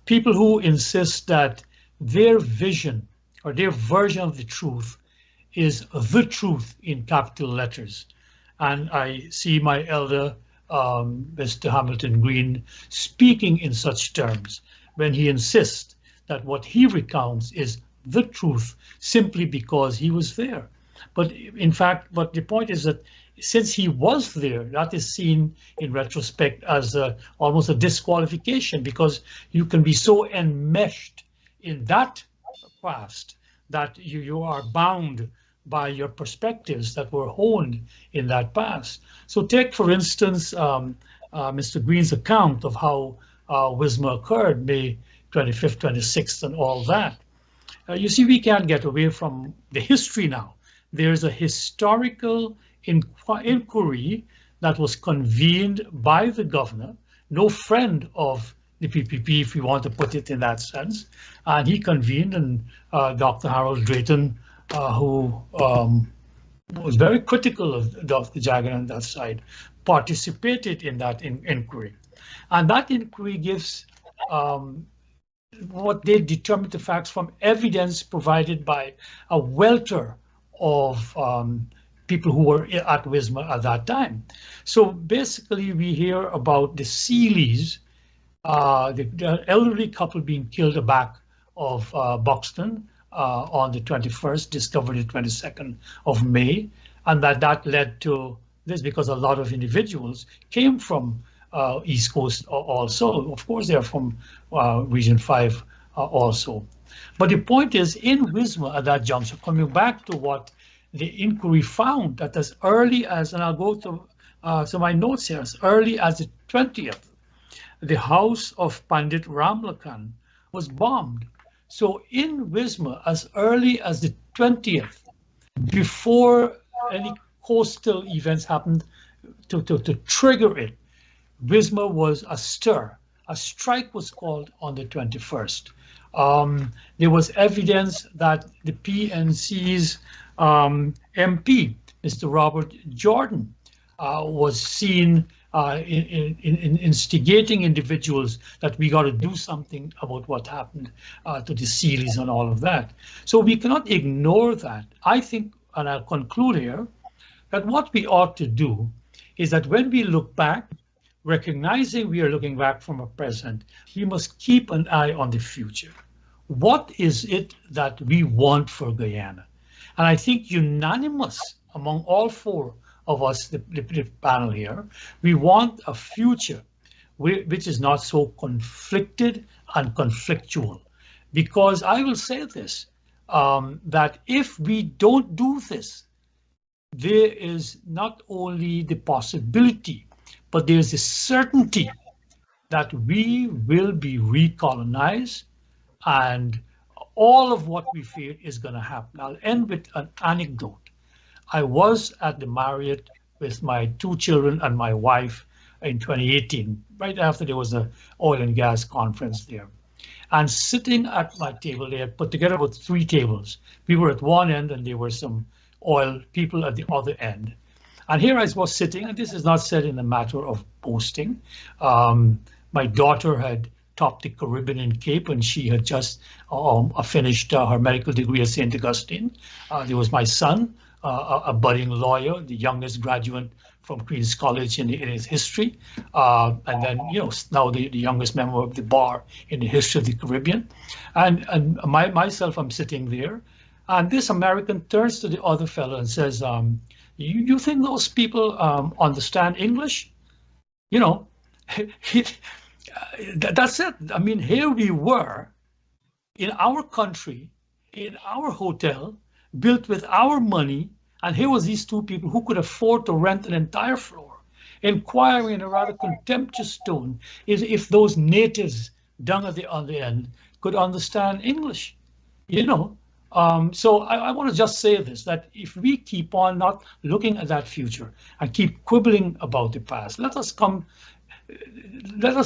people who insist that their vision or their version of the truth is the truth in capital letters. And I see my elder, Mr. Hamilton Green, speaking in such terms when he insists that what he recounts is the truth simply because he was there. But in fact, but the point is that since he was there, that is seen in retrospect as almost a disqualification, because you can be so enmeshed in that past that you are bound by your perspectives that were honed in that past. So take, for instance, Mr. Green's account of how Wismar occurred, May 25th, 26th, and all that. You see, we can't get away from the history now. There's a historical inquiry that was convened by the governor, no friend of the PPP, if we want to put it in that sense. And he convened, and Dr. Harold Drayton, who was very critical of Dr. Jagan on that side, participated in that inquiry. And that inquiry gives what they determined the facts from evidence provided by a welter of people who were at Wismar at that time. So basically, we hear about the Seeleys, the elderly couple being killed aback of Buxton on the 21st, discovered the 22nd of May, and that led to this because a lot of individuals came from East Coast also. Of course, they're from Region 5 also. But the point is, in Wismar at that juncture, coming back to what the inquiry found, that as early as, and I'll go to my notes here, as early as the 20th, the house of Pandit Ramlakan was bombed. So in Wismar, as early as the 20th, before any coastal events happened to trigger it, Wismar was astir. A strike was called on the 21st. There was evidence that the PNC's MP, Mr. Robert Jordan, was seen in instigating individuals that we got to do something about what happened to the Seeleys and all of that. So we cannot ignore that. I think, and I'll conclude here, that what we ought to do is that when we look back, recognizing we are looking back from a present, we must keep an eye on the future. What is it that we want for Guyana? And I think unanimous among all four of us, the panel here, we want a future which is not so conflicted and conflictual. Because I will say this, that if we don't do this, there is not only the possibility, but there's a certainty that we will be recolonized, and all of what we fear is going to happen. I'll end with an anecdote. I was at the Marriott with my two children and my wife in 2018, right after there was an oil and gas conference there. And sitting at my table, they had put together about 3 tables. We were at one end and there were some oil people at the other end. And here I was sitting, and this is not said in a matter of boasting. My daughter had topped the Caribbean Cape, and she had just finished her medical degree at St. Augustine. There was my son, a budding lawyer, the youngest graduate from Queen's College in his history, and then now the youngest member of the bar in the history of the Caribbean, and myself, I'm sitting there, and this American turns to the other fellow and says, "You think those people understand English?" That's it. I mean, here we were in our country, in our hotel, built with our money. And here was these 2 people who could afford to rent an entire floor, inquiring in a rather contemptuous tone if those natives down at the other end could understand English. So I want to just say this, that if we keep on not looking at that future and keep quibbling about the past, let us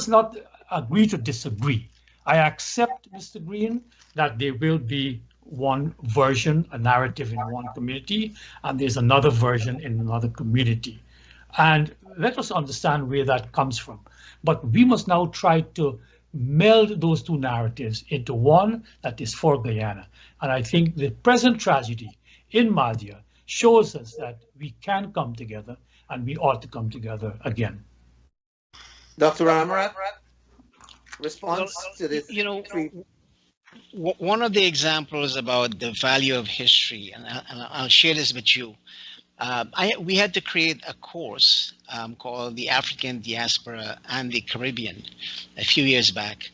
not agree to disagree. I accept, Mr. Green, that there will be one version, a narrative in one community, and there's another version in another community. And let us understand where that comes from. But we must now try to meld those 2 narratives into one that is for Guyana. And I think the present tragedy in Mahdia shows us that we can come together, and we ought to come together again. Dr. Amarat, response to this? One of the examples about the value of history, and I'll share this with you. We had to create a course called the African Diaspora and the Caribbean a few years back.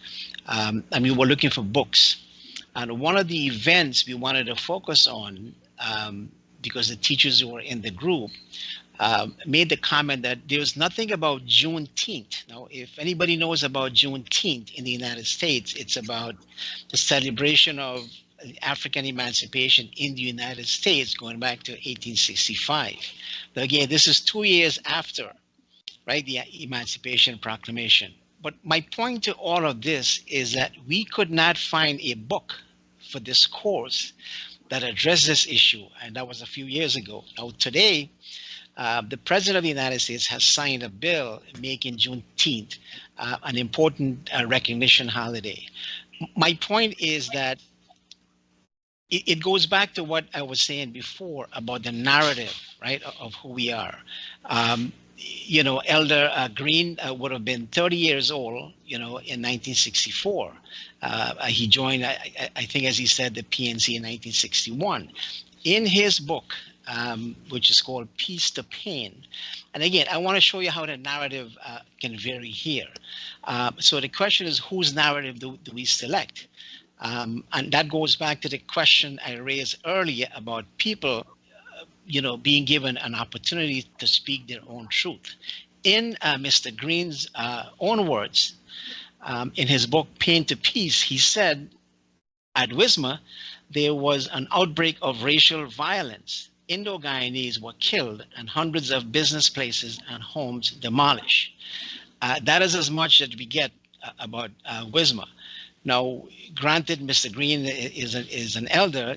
And we were looking for books. And one of the events we wanted to focus on, because the teachers who were in the group made the comment that there was nothing about Juneteenth. Now, if anybody knows about Juneteenth in the United States, it's about the celebration of African emancipation in the United States going back to 1865. But again, this is 2 years after, right, the Emancipation Proclamation. But my point to all of this is that we could not find a book for this course that addressed this issue, and that was a few years ago. Now, today, the President of the United States has signed a bill making Juneteenth an important recognition holiday. My point is that it goes back to what I was saying before about the narrative, right, of who we are. Elder Green would have been 30 years old, in 1964. He joined, I think, as he said, the PNC in 1961. In his book, which is called Peace to Pain. And again, I want to show you how the narrative can vary here. So the question is, whose narrative do we select? And that goes back to the question I raised earlier about people, being given an opportunity to speak their own truth. In Mr. Green's own words, in his book, Pain to Peace, he said, at Wismar, there was an outbreak of racial violence. Indo-Guyanese were killed and hundreds of business places and homes demolished. That is as much as we get about Wismar. Now, granted, Mr. Green is an elder,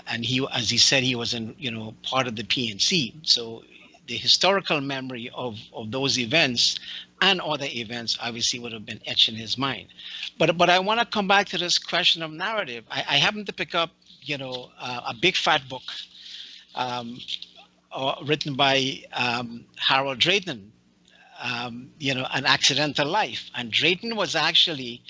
and he, as he said, he was in part of the PNC. So the historical memory of those events and other events obviously would have been etched in his mind. But I want to come back to this question of narrative. I happened to pick up a big fat book written by Harold Drayton, An Accidental Life. And Drayton was actually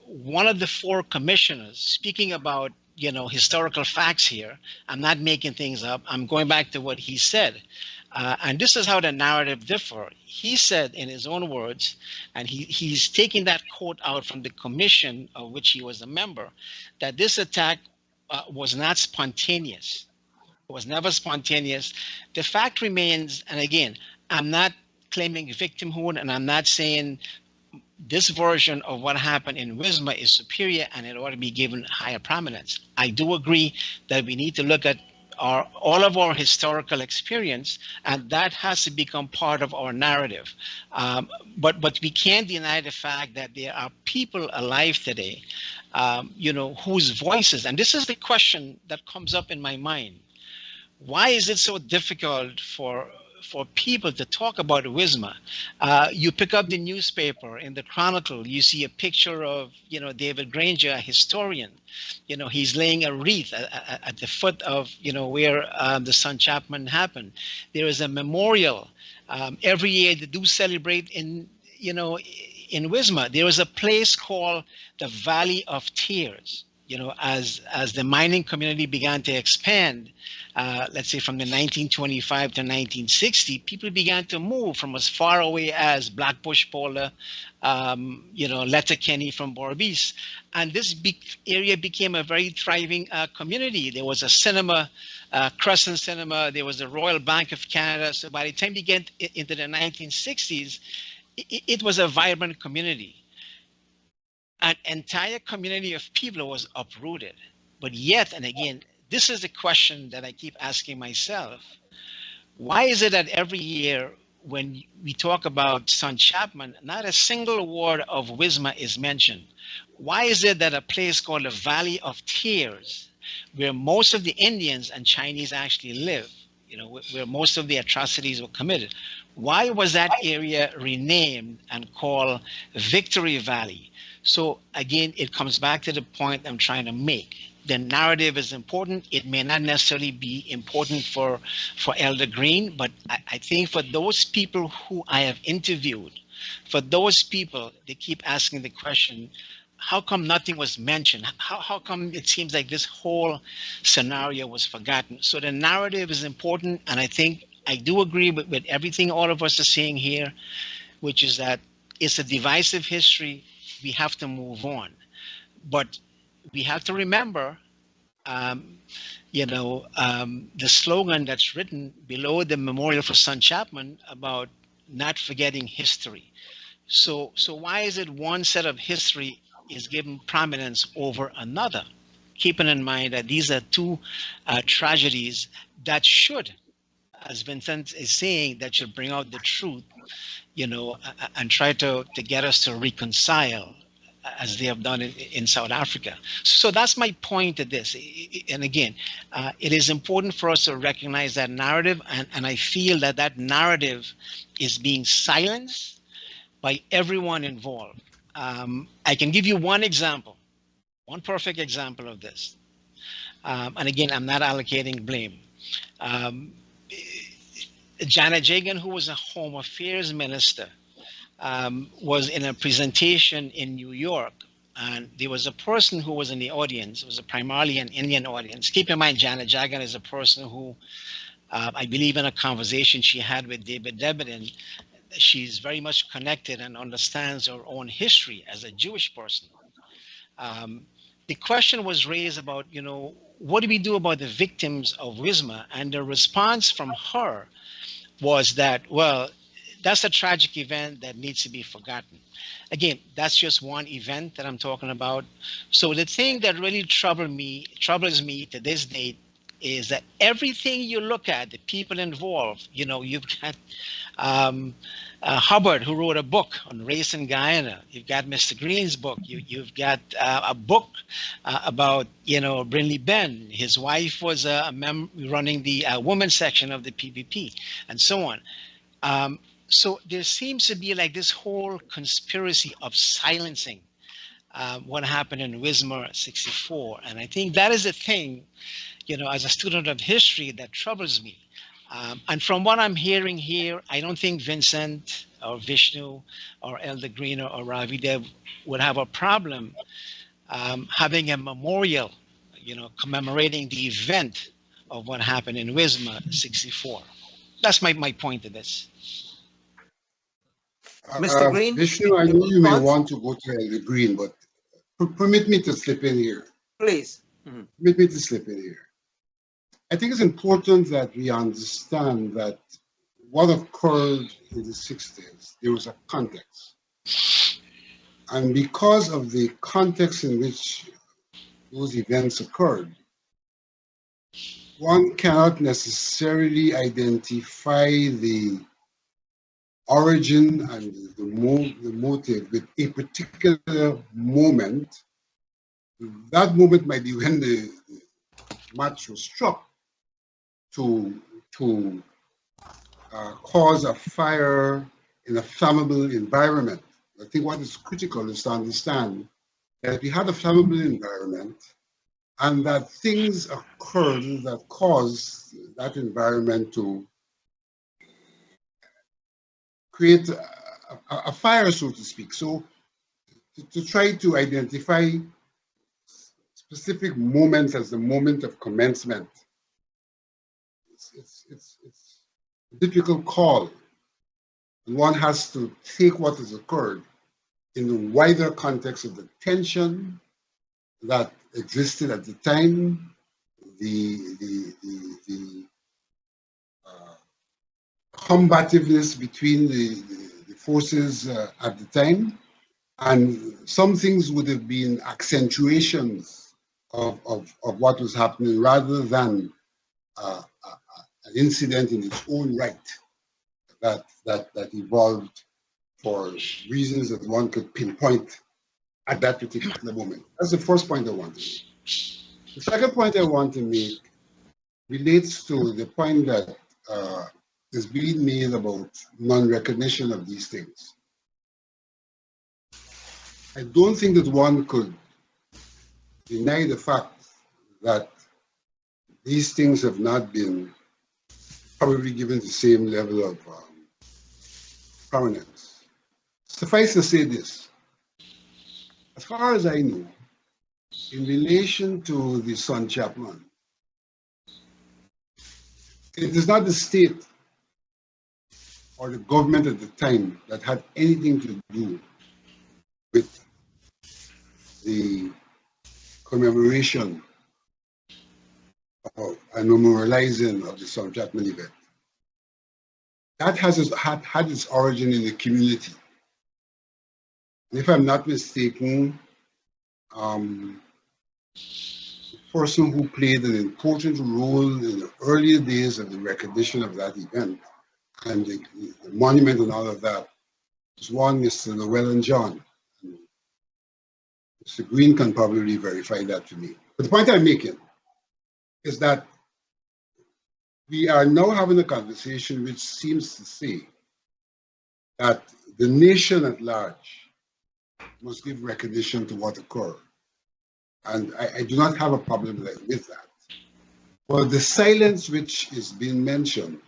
one of the 4 commissioners, speaking about historical facts here. I'm not making things up. I'm going back to what he said. And this is how the narrative differ. He said in his own words, and he's taking that quote out from the commission of which he was a member, that this attack was not spontaneous. It was never spontaneous. The fact remains, and again, I'm not claiming victimhood, and I'm not saying this version of what happened in Wismar is superior and it ought to be given higher prominence. I do agree that we need to look at all of our historical experience, and that has to become part of our narrative. But we can't deny the fact that there are people alive today, whose voices, and this is the question that comes up in my mind. Why is it so difficult for people to talk about Wismar? You pick up the newspaper, in the Chronicle, you see a picture of, David Granger, a historian. He's laying a wreath at the foot of, where the son Chapman happened. There is a memorial. Every year they do celebrate in Wismar. There is a place called the Valley of Tears. As the mining community began to expand, let's say from the 1925 to 1960, people began to move from as far away as Blackbush, Paula, Letterkenny from Borbice. And this big area became a very thriving community. There was a cinema, Crescent Cinema, there was the Royal Bank of Canada. So by the time you get into the 1960s, it was a vibrant community. An entire community of people was uprooted. But yet, and again, this is the question that I keep asking myself. Why is it that every year when we talk about son Chapman, not a single word of Wismar is mentioned? Why is it that a place called the Valley of Tears, where most of the Indians and Chinese actually live, where most of the atrocities were committed, why was that area renamed and called Victory Valley? So again, it comes back to the point I'm trying to make. The narrative is important. It may not necessarily be important for Elder Green, but I think for those people who I have interviewed, for those people, they keep asking the question, how come nothing was mentioned? How come it seems like this whole scenario was forgotten? So the narrative is important, and I think I do agree with everything all of us are saying here, which is that it's a divisive history. We have to move on, but we have to remember, the slogan that's written below the memorial for son Chapman about not forgetting history. So why is it one set of history is given prominence over another? Keeping in mind that these are two tragedies that should, as Vincent is saying, that should bring out the truth, and try to get us to reconcile as they have done in South Africa. So that's my point to this. And again, it is important for us to recognize that narrative, and I feel that narrative is being silenced by everyone involved. I can give you one example, one perfect example of this. And again, I'm not allocating blame. Janet Jagan, who was a Home Affairs Minister, was in a presentation in New York, and there was a person who was in the audience. It was primarily an Indian audience. Keep in mind, Janet Jagan is a person who, I believe in a conversation she had with David Debeden, she's very much connected and understands her own history as a Jewish person. The question was raised about, what do we do about the victims of Wismar? And the response from her was that, well, that's a tragic event that needs to be forgotten. Again, that's just one event that I'm talking about. So the thing that really troubles me to this date is that everything you look at, the people involved, you've got Hubbard, who wrote a book on race in Guyana. You've got Mr. Green's book. You've got a book about, Brindley Ben. His wife was running the women's section of the PPP, and so on. So there seems to be like this whole conspiracy of silencing what happened in Wismar 64. And I think that is the thing, as a student of history, that troubles me. And from what I'm hearing here, I don't think Vincent or Vishnu or Elder Green or Ravi Dev would have a problem having a memorial, commemorating the event of what happened in Wismar 64. That's my point to this. Mr. Green? Vishnu, I know you may want to go to Elder Green, but permit me to slip in here. Please. Permit me to slip in here. I think it's important that we understand that what occurred in the 60s, there was a context. And because of the context in which those events occurred, one cannot necessarily identify the origin and the motive with a particular moment. That moment might be when the match was struck to cause a fire in a flammable environment. I think what is critical is to understand that we had a flammable environment and that things occurred that caused that environment to create a fire, so to speak. So to try to identify specific moments as the moment of commencement, it's a difficult call. And one has to take what has occurred in the wider context of the tension that existed at the time, the combativeness between the forces at the time, and some things would have been accentuations of what was happening rather than an incident in its own right that evolved for reasons that one could pinpoint at that particular moment. That's the first point I want to make. The second point I want to make relates to the point that is being made about non-recognition of these things. I don't think that one could deny the fact that these things have not been probably given the same level of prominence. Suffice to say this, as far as I know, in relation to the son Chapman, it is not the state or the government at the time that had anything to do with the commemoration and memorializing of the son Chapman event. That had its origin in the community. And if I'm not mistaken, the person who played an important role in the earlier days of the recognition of that event and the monument and all of that was one Mr. Llewellyn John. And Mr. Green can probably verify that to me. But the point I'm making is that we are now having a conversation which seems to say that the nation at large must give recognition to what occurred. And I do not have a problem with that. But the silence which is being mentioned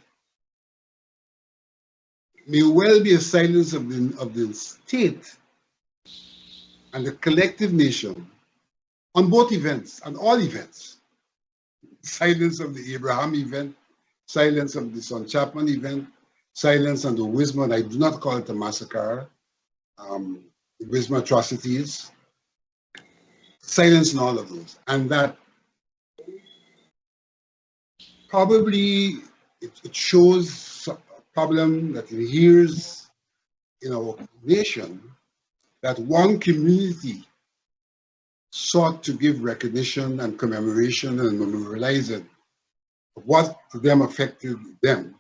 may well be a silence of the state and the collective nation on both events, on all events. Silence of the Abraham event, silence of the son Chapman event, silence on the Wismar, I do not call it a massacre, the Wismar atrocities, silence in all of those. And that probably it shows a problem that inheres in our nation, that one community sought to give recognition and commemoration and memorializing of what to them affected them,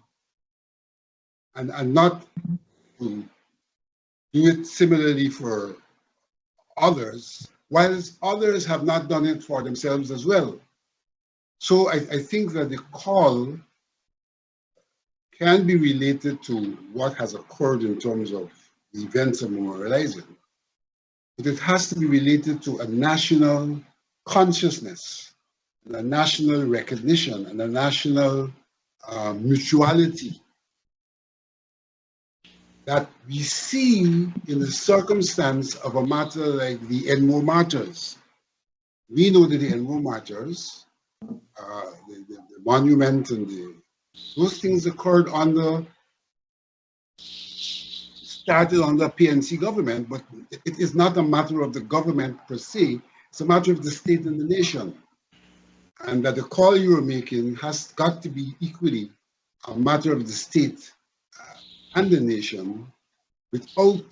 and not to do it similarly for others, whilst others have not done it for themselves as well. So I think that the call can be related to what has occurred in terms of the events of memorializing, but it has to be related to a national consciousness, and a national recognition, and a national mutuality that we see in the circumstance of a matter like the Enmore martyrs. We know that the Enmore martyrs, the monument and those things occurred started under PNC government, but it is not a matter of the government per se, it's a matter of the state and the nation. And that the call you're making has got to be equally a matter of the state and the nation, without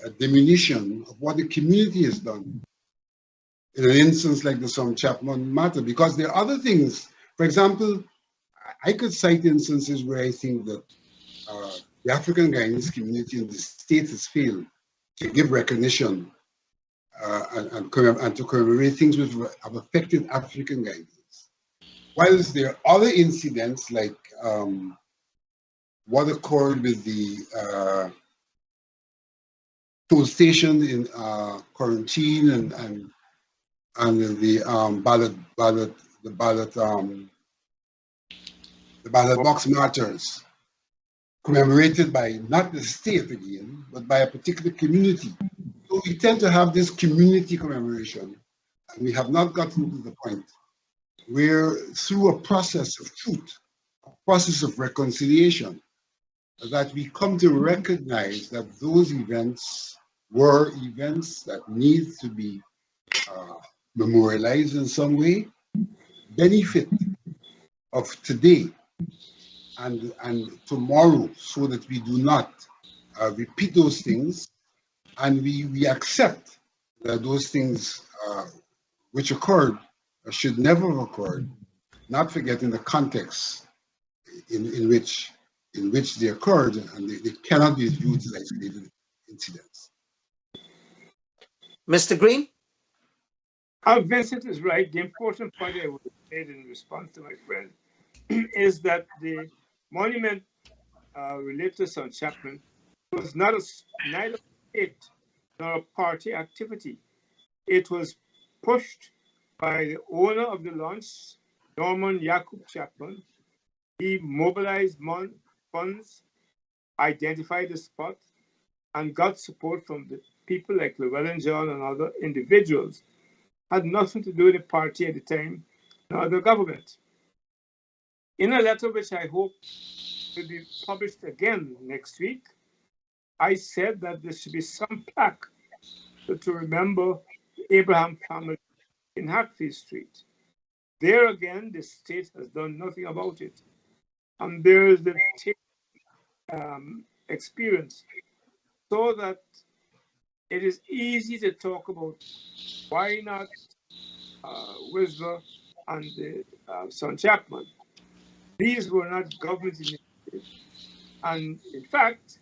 a diminution of what the community has done in an instance like the son Chapman matter, because there are other things For example, I could cite instances where I think that the African Guyanese community in the state has failed to give recognition and to commemorate things which have affected African Guyanese. Whilst there are other incidents like what occurred with the toll station in quarantine and the ballot box matters, commemorated by not the state again, but by a particular community. So we tend to have this community commemoration, and we have not gotten to the point where, through a process of truth, a process of reconciliation, that we come to recognize that those events were events that need to be memorialized in some way, benefit of today and tomorrow, so that we do not repeat those things, and we accept that those things which occurred should never have occurred, not forgetting the context in which they occurred, and they cannot be viewed as isolated incidents. Mr. Green? Vincent is right. The important point I would have made in response to my friend is that the monument related to son Chapman was neither a state nor a party activity. It was pushed by the owner of the launch, Norman Jacob Chapman. He mobilized funds, identified the spot, and got support from the people like Llewellyn John and other individuals. Had nothing to do with the party at the time, nor the government. In a letter which I hope will be published again next week, I said that there should be some plaque to remember the Abraham family in Hatfield Street. There again, the state has done nothing about it. And there is the experience, so that it is easy to talk about why not Wismar and the son Chapman. These were not government initiatives. And in fact,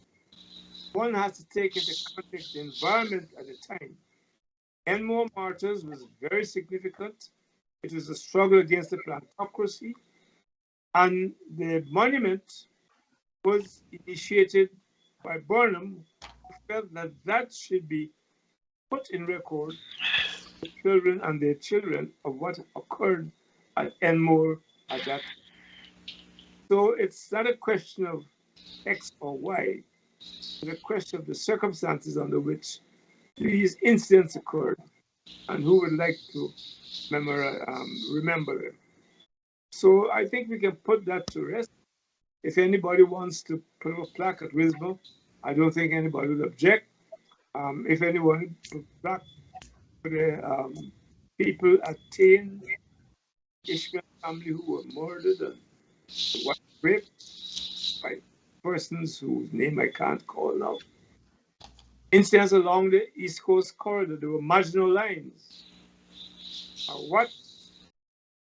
one has to take into context the environment at the time. Enmore Martyrs was very significant. It was a struggle against the plantocracy. And the monument was initiated by Burnham, who felt that that should be put in record the children and their children of what occurred at Enmore at that time. So it's not a question of X or Y, it's a question of the circumstances under which these incidents occurred and who would like to remember them. So I think we can put that to rest. If anybody wants to put a plaque at Wismar, I don't think anybody will object. If anyone put a plaque for the people at Tain, Ishmael family who were murdered and raped by persons whose name I can't call now. Incidents along the East Coast corridor, there were marginal lines. What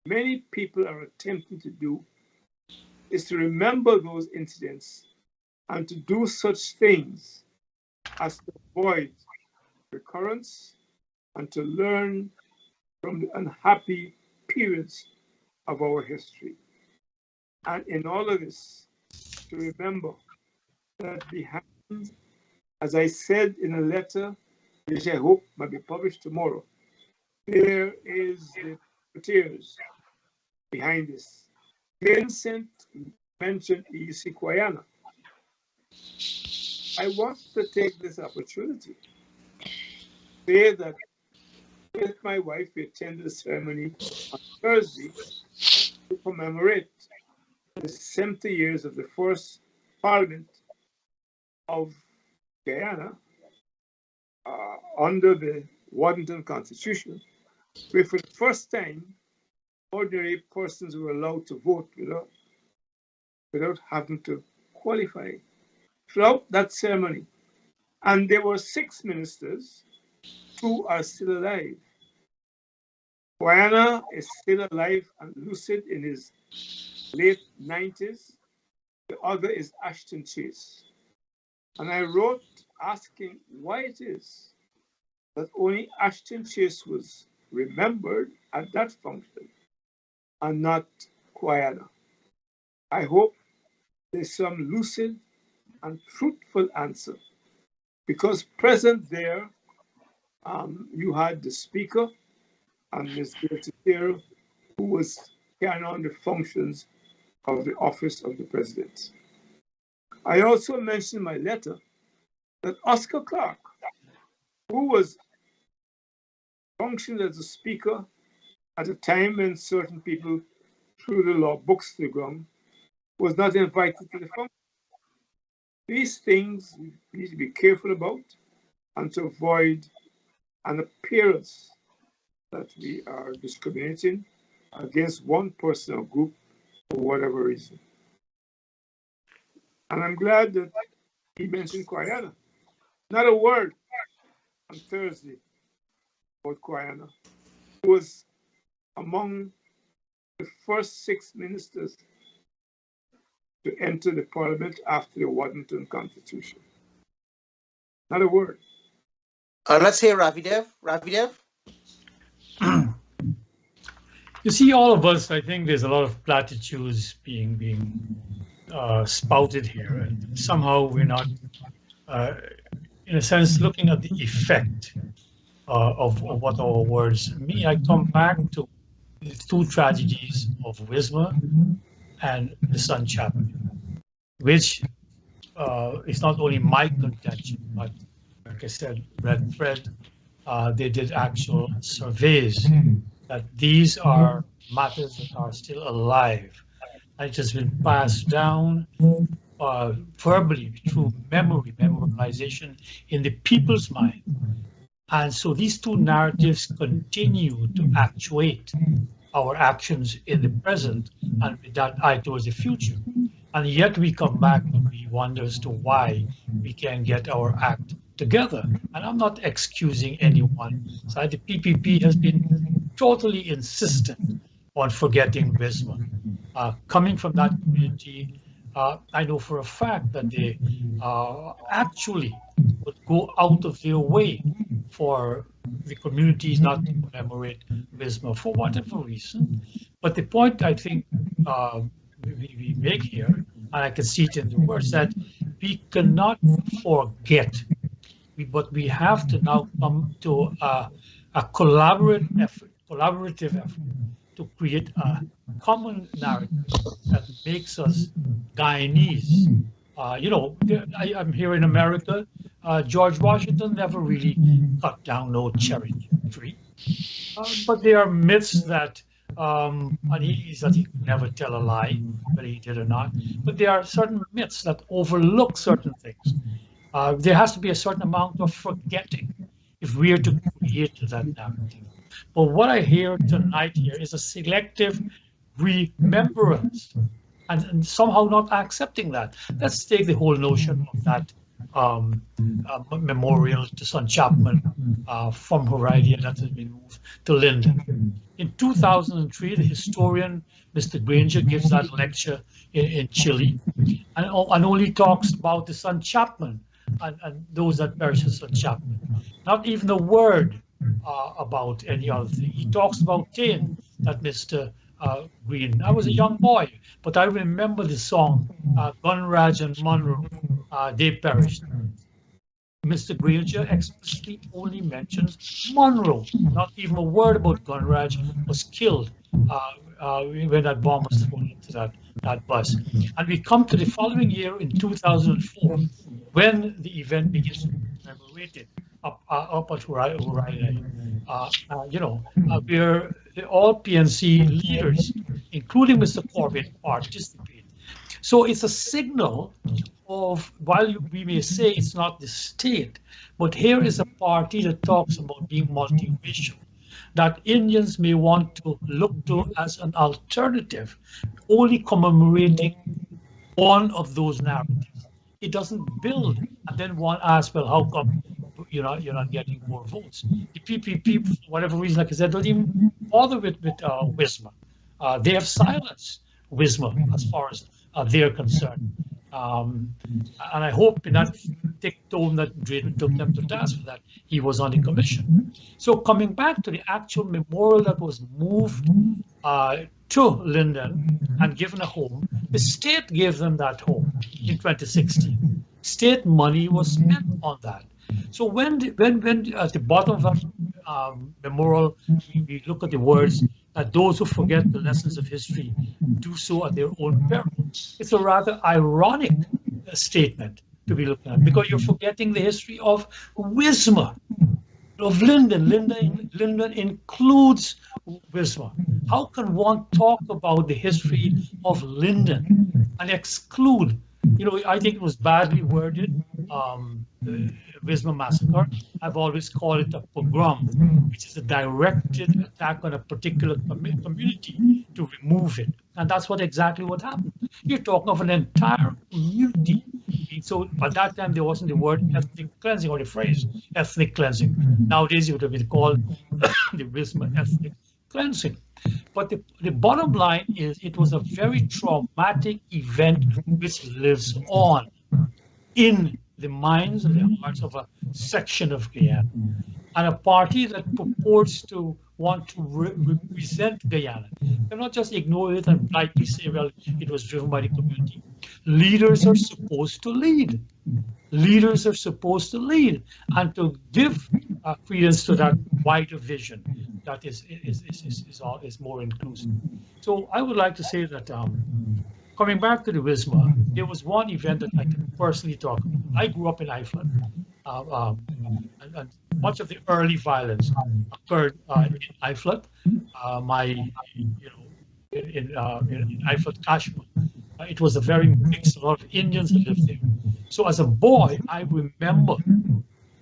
many people are attempting to do is to remember those incidents and to do such things as to avoid recurrence and to learn from the unhappy periods of our history. And in all of this, to remember that behind, as I said in a letter, which I hope might be published tomorrow, there is the tears behind this. Vincent mentioned Guyana. I want to take this opportunity to say that with my wife, we attended a ceremony on Thursday to commemorate the 70 years of the first Parliament of Guyana under the Waddington Constitution, where for the first time, ordinary persons were allowed to vote without having to qualify throughout that ceremony. And there were 6 ministers, 2 are still alive. Guyana is still alive and lucid in his late 90s. The other is Ashton Chase. And I wrote asking why it is that only Ashton Chase was remembered at that function and not Guyana. I hope there's some lucid and truthful answer, because present there, you had the speaker and Ms. Giltero, who was carrying on the functions of the office of the president. I also mentioned in my letter that Oscar Clark, who was functioned as a speaker at a time when certain people threw the law books to the ground, was not invited to the function. These things we need to be careful about and to avoid an appearance that we are discriminating against one person or group for whatever reason. And I'm glad that he mentioned Guyana. Not a word on Thursday about Guyana, who was among the first 6 ministers to enter the parliament after the Waddington Constitution. Not a word. Let's hear Ravidev. Ravidev? You see, all of us, I think there's a lot of platitudes being spouted here, and somehow we're not, in a sense, looking at the effect of what our words mean. I come back to the two tragedies of Wismar and the son Chapman, which is not only my contention, but like I said, Red Fred, they did actual surveys that these are matters that are still alive. It has been passed down verbally through memorization in the people's mind. And so these two narratives continue to actuate our actions in the present and with that eye towards the future. And yet we come back and we wonder as to why we can't get our act together. And I'm not excusing anyone. So the PPP has been totally insistent on forgetting Wismar. Coming from that community, I know for a fact that they actually would go out of their way for the communities not to commemorate Wismar for whatever reason. But the point I think we make here, and I can see it in the words, that we cannot forget, but we have to now come to a collaborative effort to create a common narrative that makes us Guyanese. I'm here in America. George Washington never really cut down no cherry tree. But there are myths that, and he could never tell a lie, whether he did or not. But there are certain myths that overlook certain things. There has to be a certain amount of forgetting if we are to create that narrative. But what I hear tonight here is a selective remembrance and somehow not accepting that. Let's take the whole notion of that memorial to son Chapman from Heredia that has been moved to Linden. In 2003, the historian Mr. Granger gives that lecture in Chile and only talks about the son Chapman and those that perished as son Chapman. Not even a word about any other thing. He talks about Tain, that Mr. Green. I was a young boy, but I remember the song, Gunraj and Monroe, they perished. Mr. Granger explicitly only mentions Monroe. Not even a word about Gunraj was killed when that bomb was thrown into that bus. And we come to the following year in 2004, when the event begins to be commemorated up at Heredia. Where all PNC leaders, including Mr. Corbett, participate. So it's a signal of, while we may say it's not the state, but here is a party that talks about being multiracial, that Indians may want to look to as an alternative, only commemorating one of those narratives. It doesn't build, and then one asks, well, how come you're not getting more votes? The PPP, for whatever reason, like I said, don't even bother with Wismar. They have silenced Wismar as far as they're concerned. And I hope in that thick tone that Drayton took them to task for that, he was on the commission. So coming back to the actual memorial that was moved to Linden and given a home, the state gave them that home in 2016. State money was spent on that. So when at the bottom of that memorial, we look at the words that those who forget the lessons of history do so at their own peril. It's a rather ironic statement to be looking at, because you're forgetting the history of Wismar, of Linden. Linden includes Wismar. How can one talk about the history of Linden and exclude? I think it was badly worded, the Wismar massacre. I've always called it a pogrom, which is a directed attack on a particular community to remove it. And that's exactly what happened. You're talking of an entire community. So at that time, there wasn't the word ethnic cleansing or the phrase ethnic cleansing. Nowadays, it would have been called the Wismar ethnic cleansing. But the bottom line is it was a very traumatic event which lives on in the minds and the hearts of a section of Guyana. And a party that purports to want to represent Guyana cannot just ignore it and blithely say, well, it was driven by the community. Leaders are supposed to lead. Leaders are supposed to lead and to give credence to that wider vision that is more inclusive. So I would like to say that coming back to the Wismar, there was one event that I can personally talk about. I grew up in Iflat, and much of the early violence occurred in Iflat. In Iflat, Kashmir. It was a very mixed, a lot of Indians that lived there. So as a boy, I remember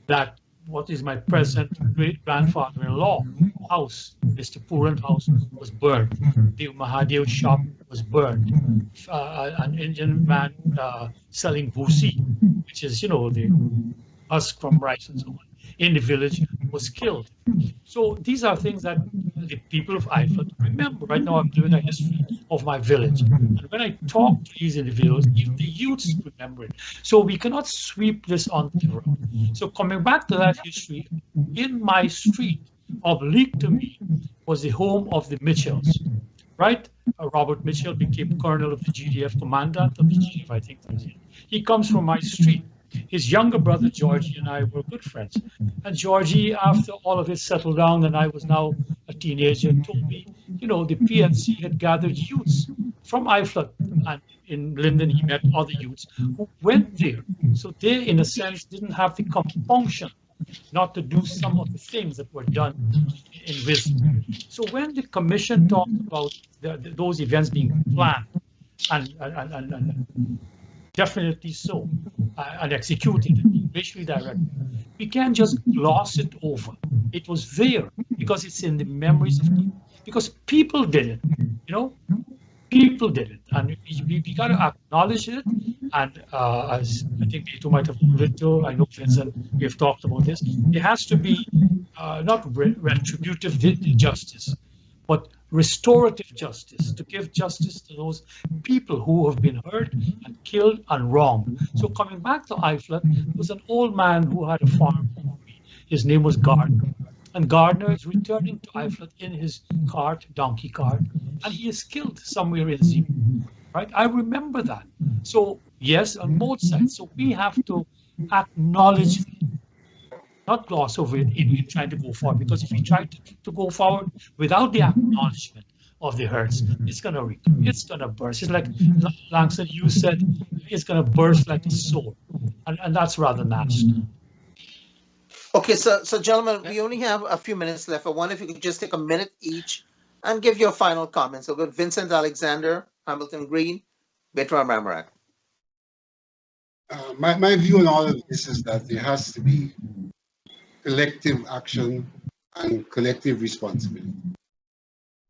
that what is my present great-grandfather-in-law house, Mr. Puran's house, was burned. The Mahdia shop was burned. An Indian man selling bhusi, which is, the husk from rice and so on, in the village was killed. So these are things that the people of Iflat remember. Right now, I'm doing a history of my village. And when I talk to these individuals, even the youths remember it. So we cannot sweep this onto the road. So coming back to that history, in my street, oblique to me, was the home of the Mitchells, right? Robert Mitchell became colonel of the GDF, commandant of the GDF, I think. He comes from my street. His younger brother, Georgie, and I were good friends. And Georgie, after all of it settled down and I was now a teenager, told me, the PNC had gathered youths from Iflat. And in Linden, he met other youths who went there. So they, in a sense, didn't have the compunction not to do some of the things that were done in Wismar. So when the commission talked about those events being planned and definitely so, and executed, racially directed, we can't just gloss it over. It was there because it's in the memories of people. Because people did it, people did it, and we got to acknowledge it. And as I think Beto might have alluded to, I know Vincent, we have talked about this. It has to be not retributive justice, but restorative justice, to give justice to those people who have been hurt and killed and wronged. So coming back to Iflat, there was an old man who had a farm. His name was Gardner. And Gardner is returning to Iflat in his cart, donkey cart, and he is killed somewhere in Zim. Right? I remember that. So yes, on both sides. So we have to acknowledge, not gloss over it in trying to go forward, because if we try to go forward without the acknowledgement of the hurts, it's going to burst. It's like Langston, you said, it's going to burst like a sword, and that's rather nasty. Okay, so gentlemen, we only have a few minutes left. I wonder if you could just take a minute each and give your final comments. So go Vincent Alexander, Hamilton Green, Bertrand Ramarak. My view on all of this is that there has to be collective action and collective responsibility.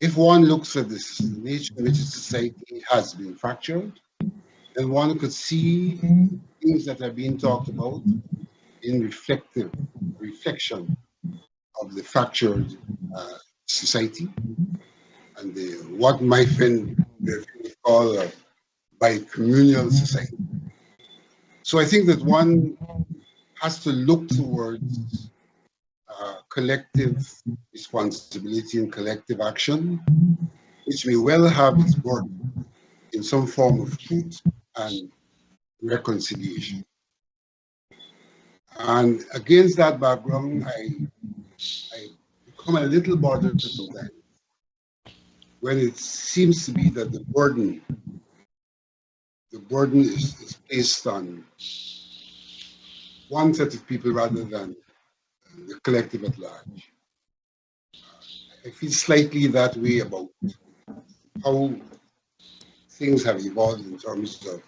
If one looks at this nature in which society has been fractured, then one could see things that are being talked about in reflection of the fractured society and what my friend call a bicommunal society. So I think that one has to look towards collective responsibility and collective action, which may well have its burden in some form of truth and reconciliation. And against that background, I become a little bothered sometimes when it seems to be that the burden is placed on one set of people rather than the collective at large. I feel slightly that way about how things have evolved in terms of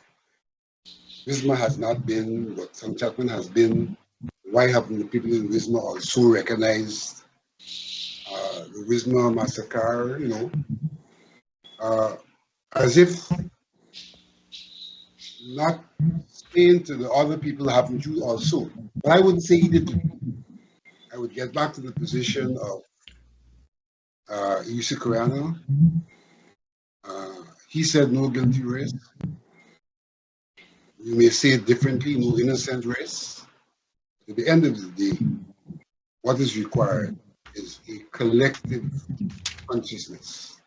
Wismar has not been what some Chapman has been. Why haven't the people in Wismar also recognized the Wismar massacre, as if not saying to the other people haven't you also. But I wouldn't say he did. I would get back to the position of Guyana. He said no guilty race. You may say it differently, no innocent race. At the end of the day, what is required is a collective consciousness,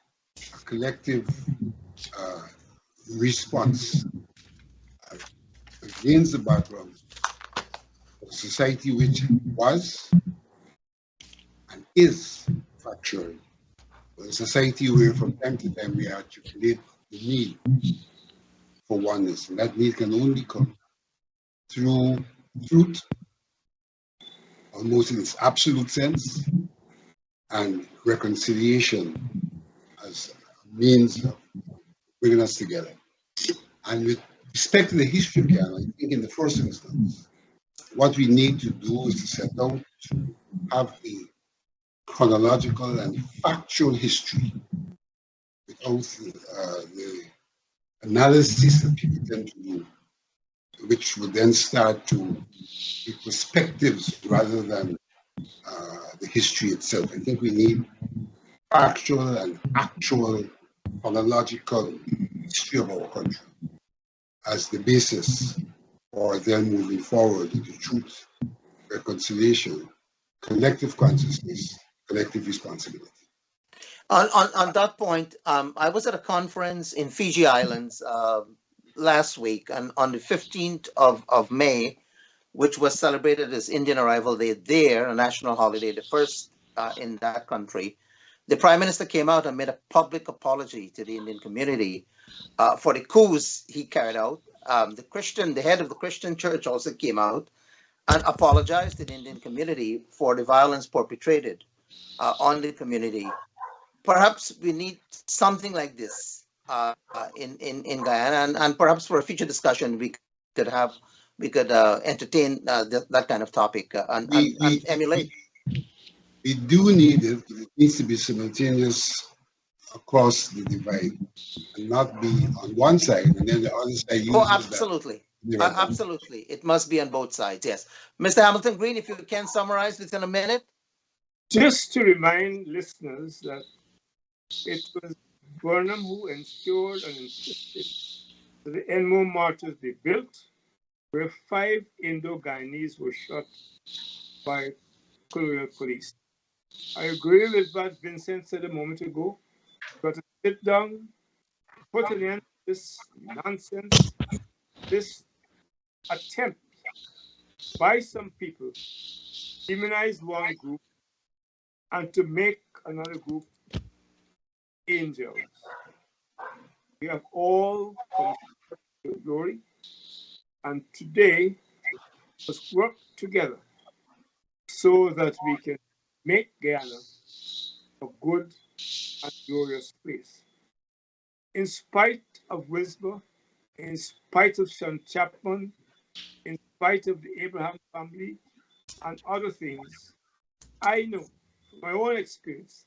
a collective response against the background of a society which was and is factual, but a society where from time to time we articulate the need for oneness, and that need can only come through truth, almost in its absolute sense, and reconciliation as a means of bringing us together. And with respect to the history of Guyana, I think in the first instance, what we need to do is to set out to have a chronological and factual history without the analysis that people tend to do, which would then start to be perspectives rather than the history itself. I think we need factual and actual chronological history of our country as the basis for then moving forward into truth, reconciliation, collective consciousness, collective responsibility. On that point, I was at a conference in Fiji Islands last week, and on the 15th of May, which was celebrated as Indian Arrival Day there, a national holiday, the first in that country, the Prime Minister came out and made a public apology to the Indian community for the coups he carried out. The head of the Christian church also came out and apologized to the Indian community for the violence perpetrated on the community. Perhaps we need something like this in Guyana, and perhaps for a future discussion we could entertain that kind of topic and emulate. We do need it, but it needs to be simultaneous across the divide and not be on one side and then the other side. Oh, absolutely. Absolutely. It must be on both sides, yes. Mr. Hamilton Green, if you can summarize within a minute. Just to remind listeners that it was Burnham who ensured and insisted that the Enmo martyrs be built, where 5 Indo-Guyanese were shot by colonial police. I agree with what Vincent said a moment ago. We've got to sit down, put an end to this nonsense, this attempt by some people to demonize one group and to make another group angels. We have all come to glory, and today let's work together so that we can make Guyana a good and glorious place. In spite of Wismar, in spite of Sean Chapman, in spite of the Abraham family and other things, I know from my own experience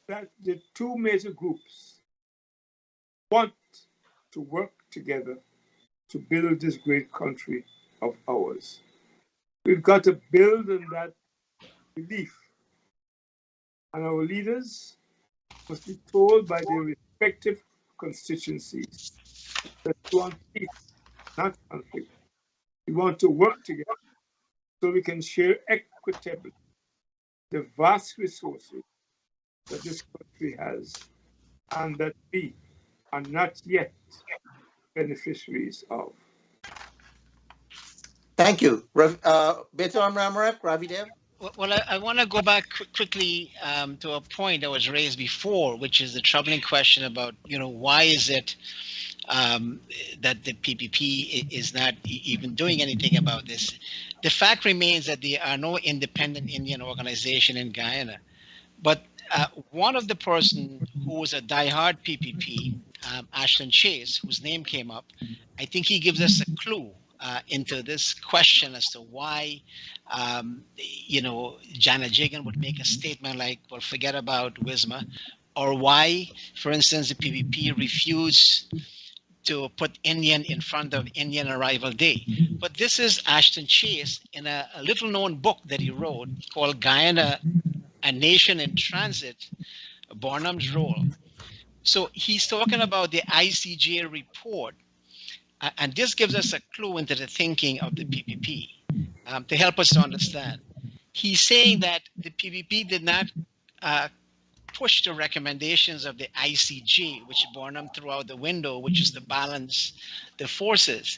that the two major groups want to work together to build this great country of ours. We've got to build on that belief. And our leaders must be told by their respective constituencies that want peace, not conflict. We want to work together so we can share equitably the vast resources that this country has and that we are not yet beneficiaries of. Thank you. Beto Amramrep, Ravidev? Well, I want to go back quickly to a point that was raised before, which is the troubling question about, why is it that the PPP is not even doing anything about this? The fact remains that there are no independent Indian organization in Guyana. But one of the person who was a diehard PPP, Ashton Chase, whose name came up, I think he gives us a clue into this question as to why, Janet Jagan would make a statement like, well, forget about Wismar, or why, for instance, the PPP refused to put Indian in front of Indian Arrival Day. But this is Ashton Chase in a little-known book that he wrote called Guyana, A Nation in Transit, Barnum's Role. So he's talking about the ICJ report, and this gives us a clue into the thinking of the PPP to help us to understand. He's saying that the PPP did not push the recommendations of the ICJ, which Barnum threw out the window, which is to balance the forces.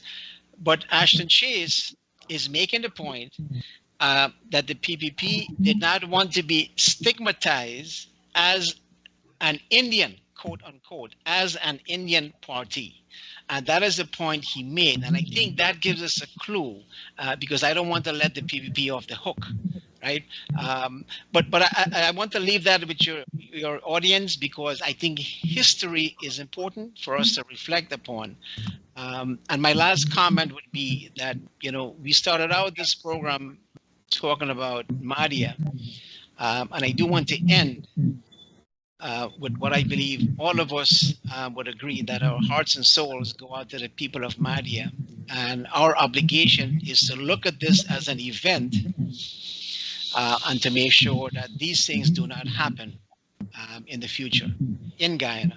But Ashton Chase is making the point that the PPP did not want to be stigmatized as an Indian, quote unquote, as an Indian party. And that is the point he made. And I think that gives us a clue because I don't want to let the PPP off the hook, right? But I want to leave that with your audience because I think history is important for us to reflect upon. And my last comment would be that, we started out this program talking about Mahdia. And I do want to end with what I believe all of us would agree, that our hearts and souls go out to the people of Mahdia. And our obligation is to look at this as an event and to make sure that these things do not happen in the future in Guyana.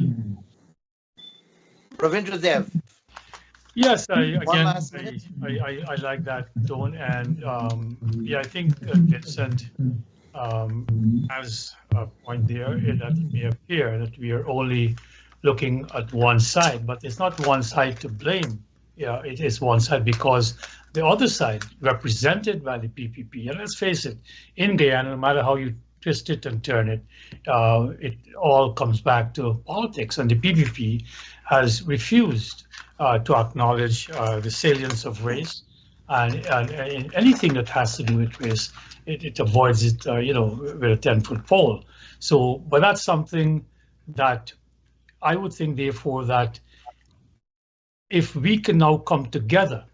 Ravindra Dev. Yes, I like that tone, and I think Vincent has a point there that it may appear that we are only looking at one side, but it's not one side to blame. Yeah, it is one side because the other side, represented by the PPP, and let's face it, in Guyana, no matter how you twist it and turn it, it all comes back to politics, and the PPP has refused to acknowledge the salience of race, and anything that has to do with race, it avoids it, with a 10-foot pole. So, but that's something that I would think, therefore, that if we can now come together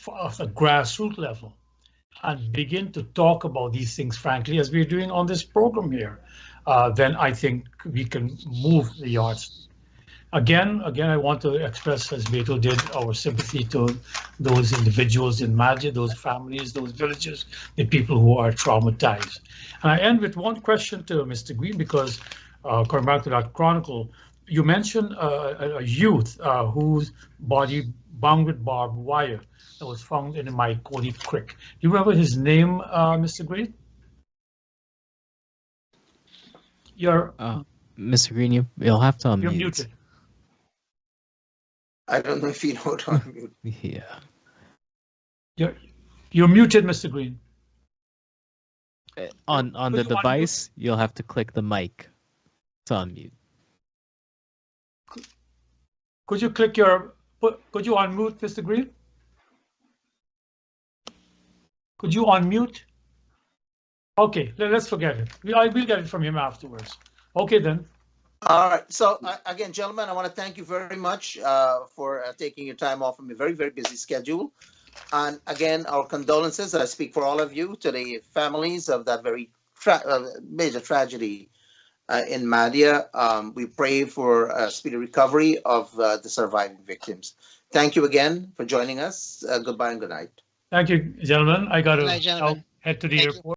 at a grassroots level and begin to talk about these things frankly, as we're doing on this program here, then I think we can move the yards. Again, I want to express, as Beto did, our sympathy to those individuals in Mahdia, those families, those villages, the people who are traumatized. And I end with one question to Mr. Green, because coming back to that chronicle, you mentioned a youth whose body bound with barbed wire that was found in the Maikoli Creek. Do you remember his name, Mr. Green? Mr. Green, you'll have to unmute. You're muted. I don't know if you know how to unmute. Yeah. You're muted, Mr. Green. On the device, you'll have to click the mic to unmute. Could you unmute, Mr. Green? Could you unmute? Okay, let's forget it. We'll get it from him afterwards. Okay, then. All right. So again, gentlemen, I want to thank you very much for taking your time off from a very, very busy schedule. And again, our condolences, I speak for all of you, to the families of that very major tragedy in Mahdia. We pray for a speedy recovery of the surviving victims. Thank you again for joining us. Goodbye and good night. Thank you, gentlemen. I got to Good night, gentlemen. head to the airport.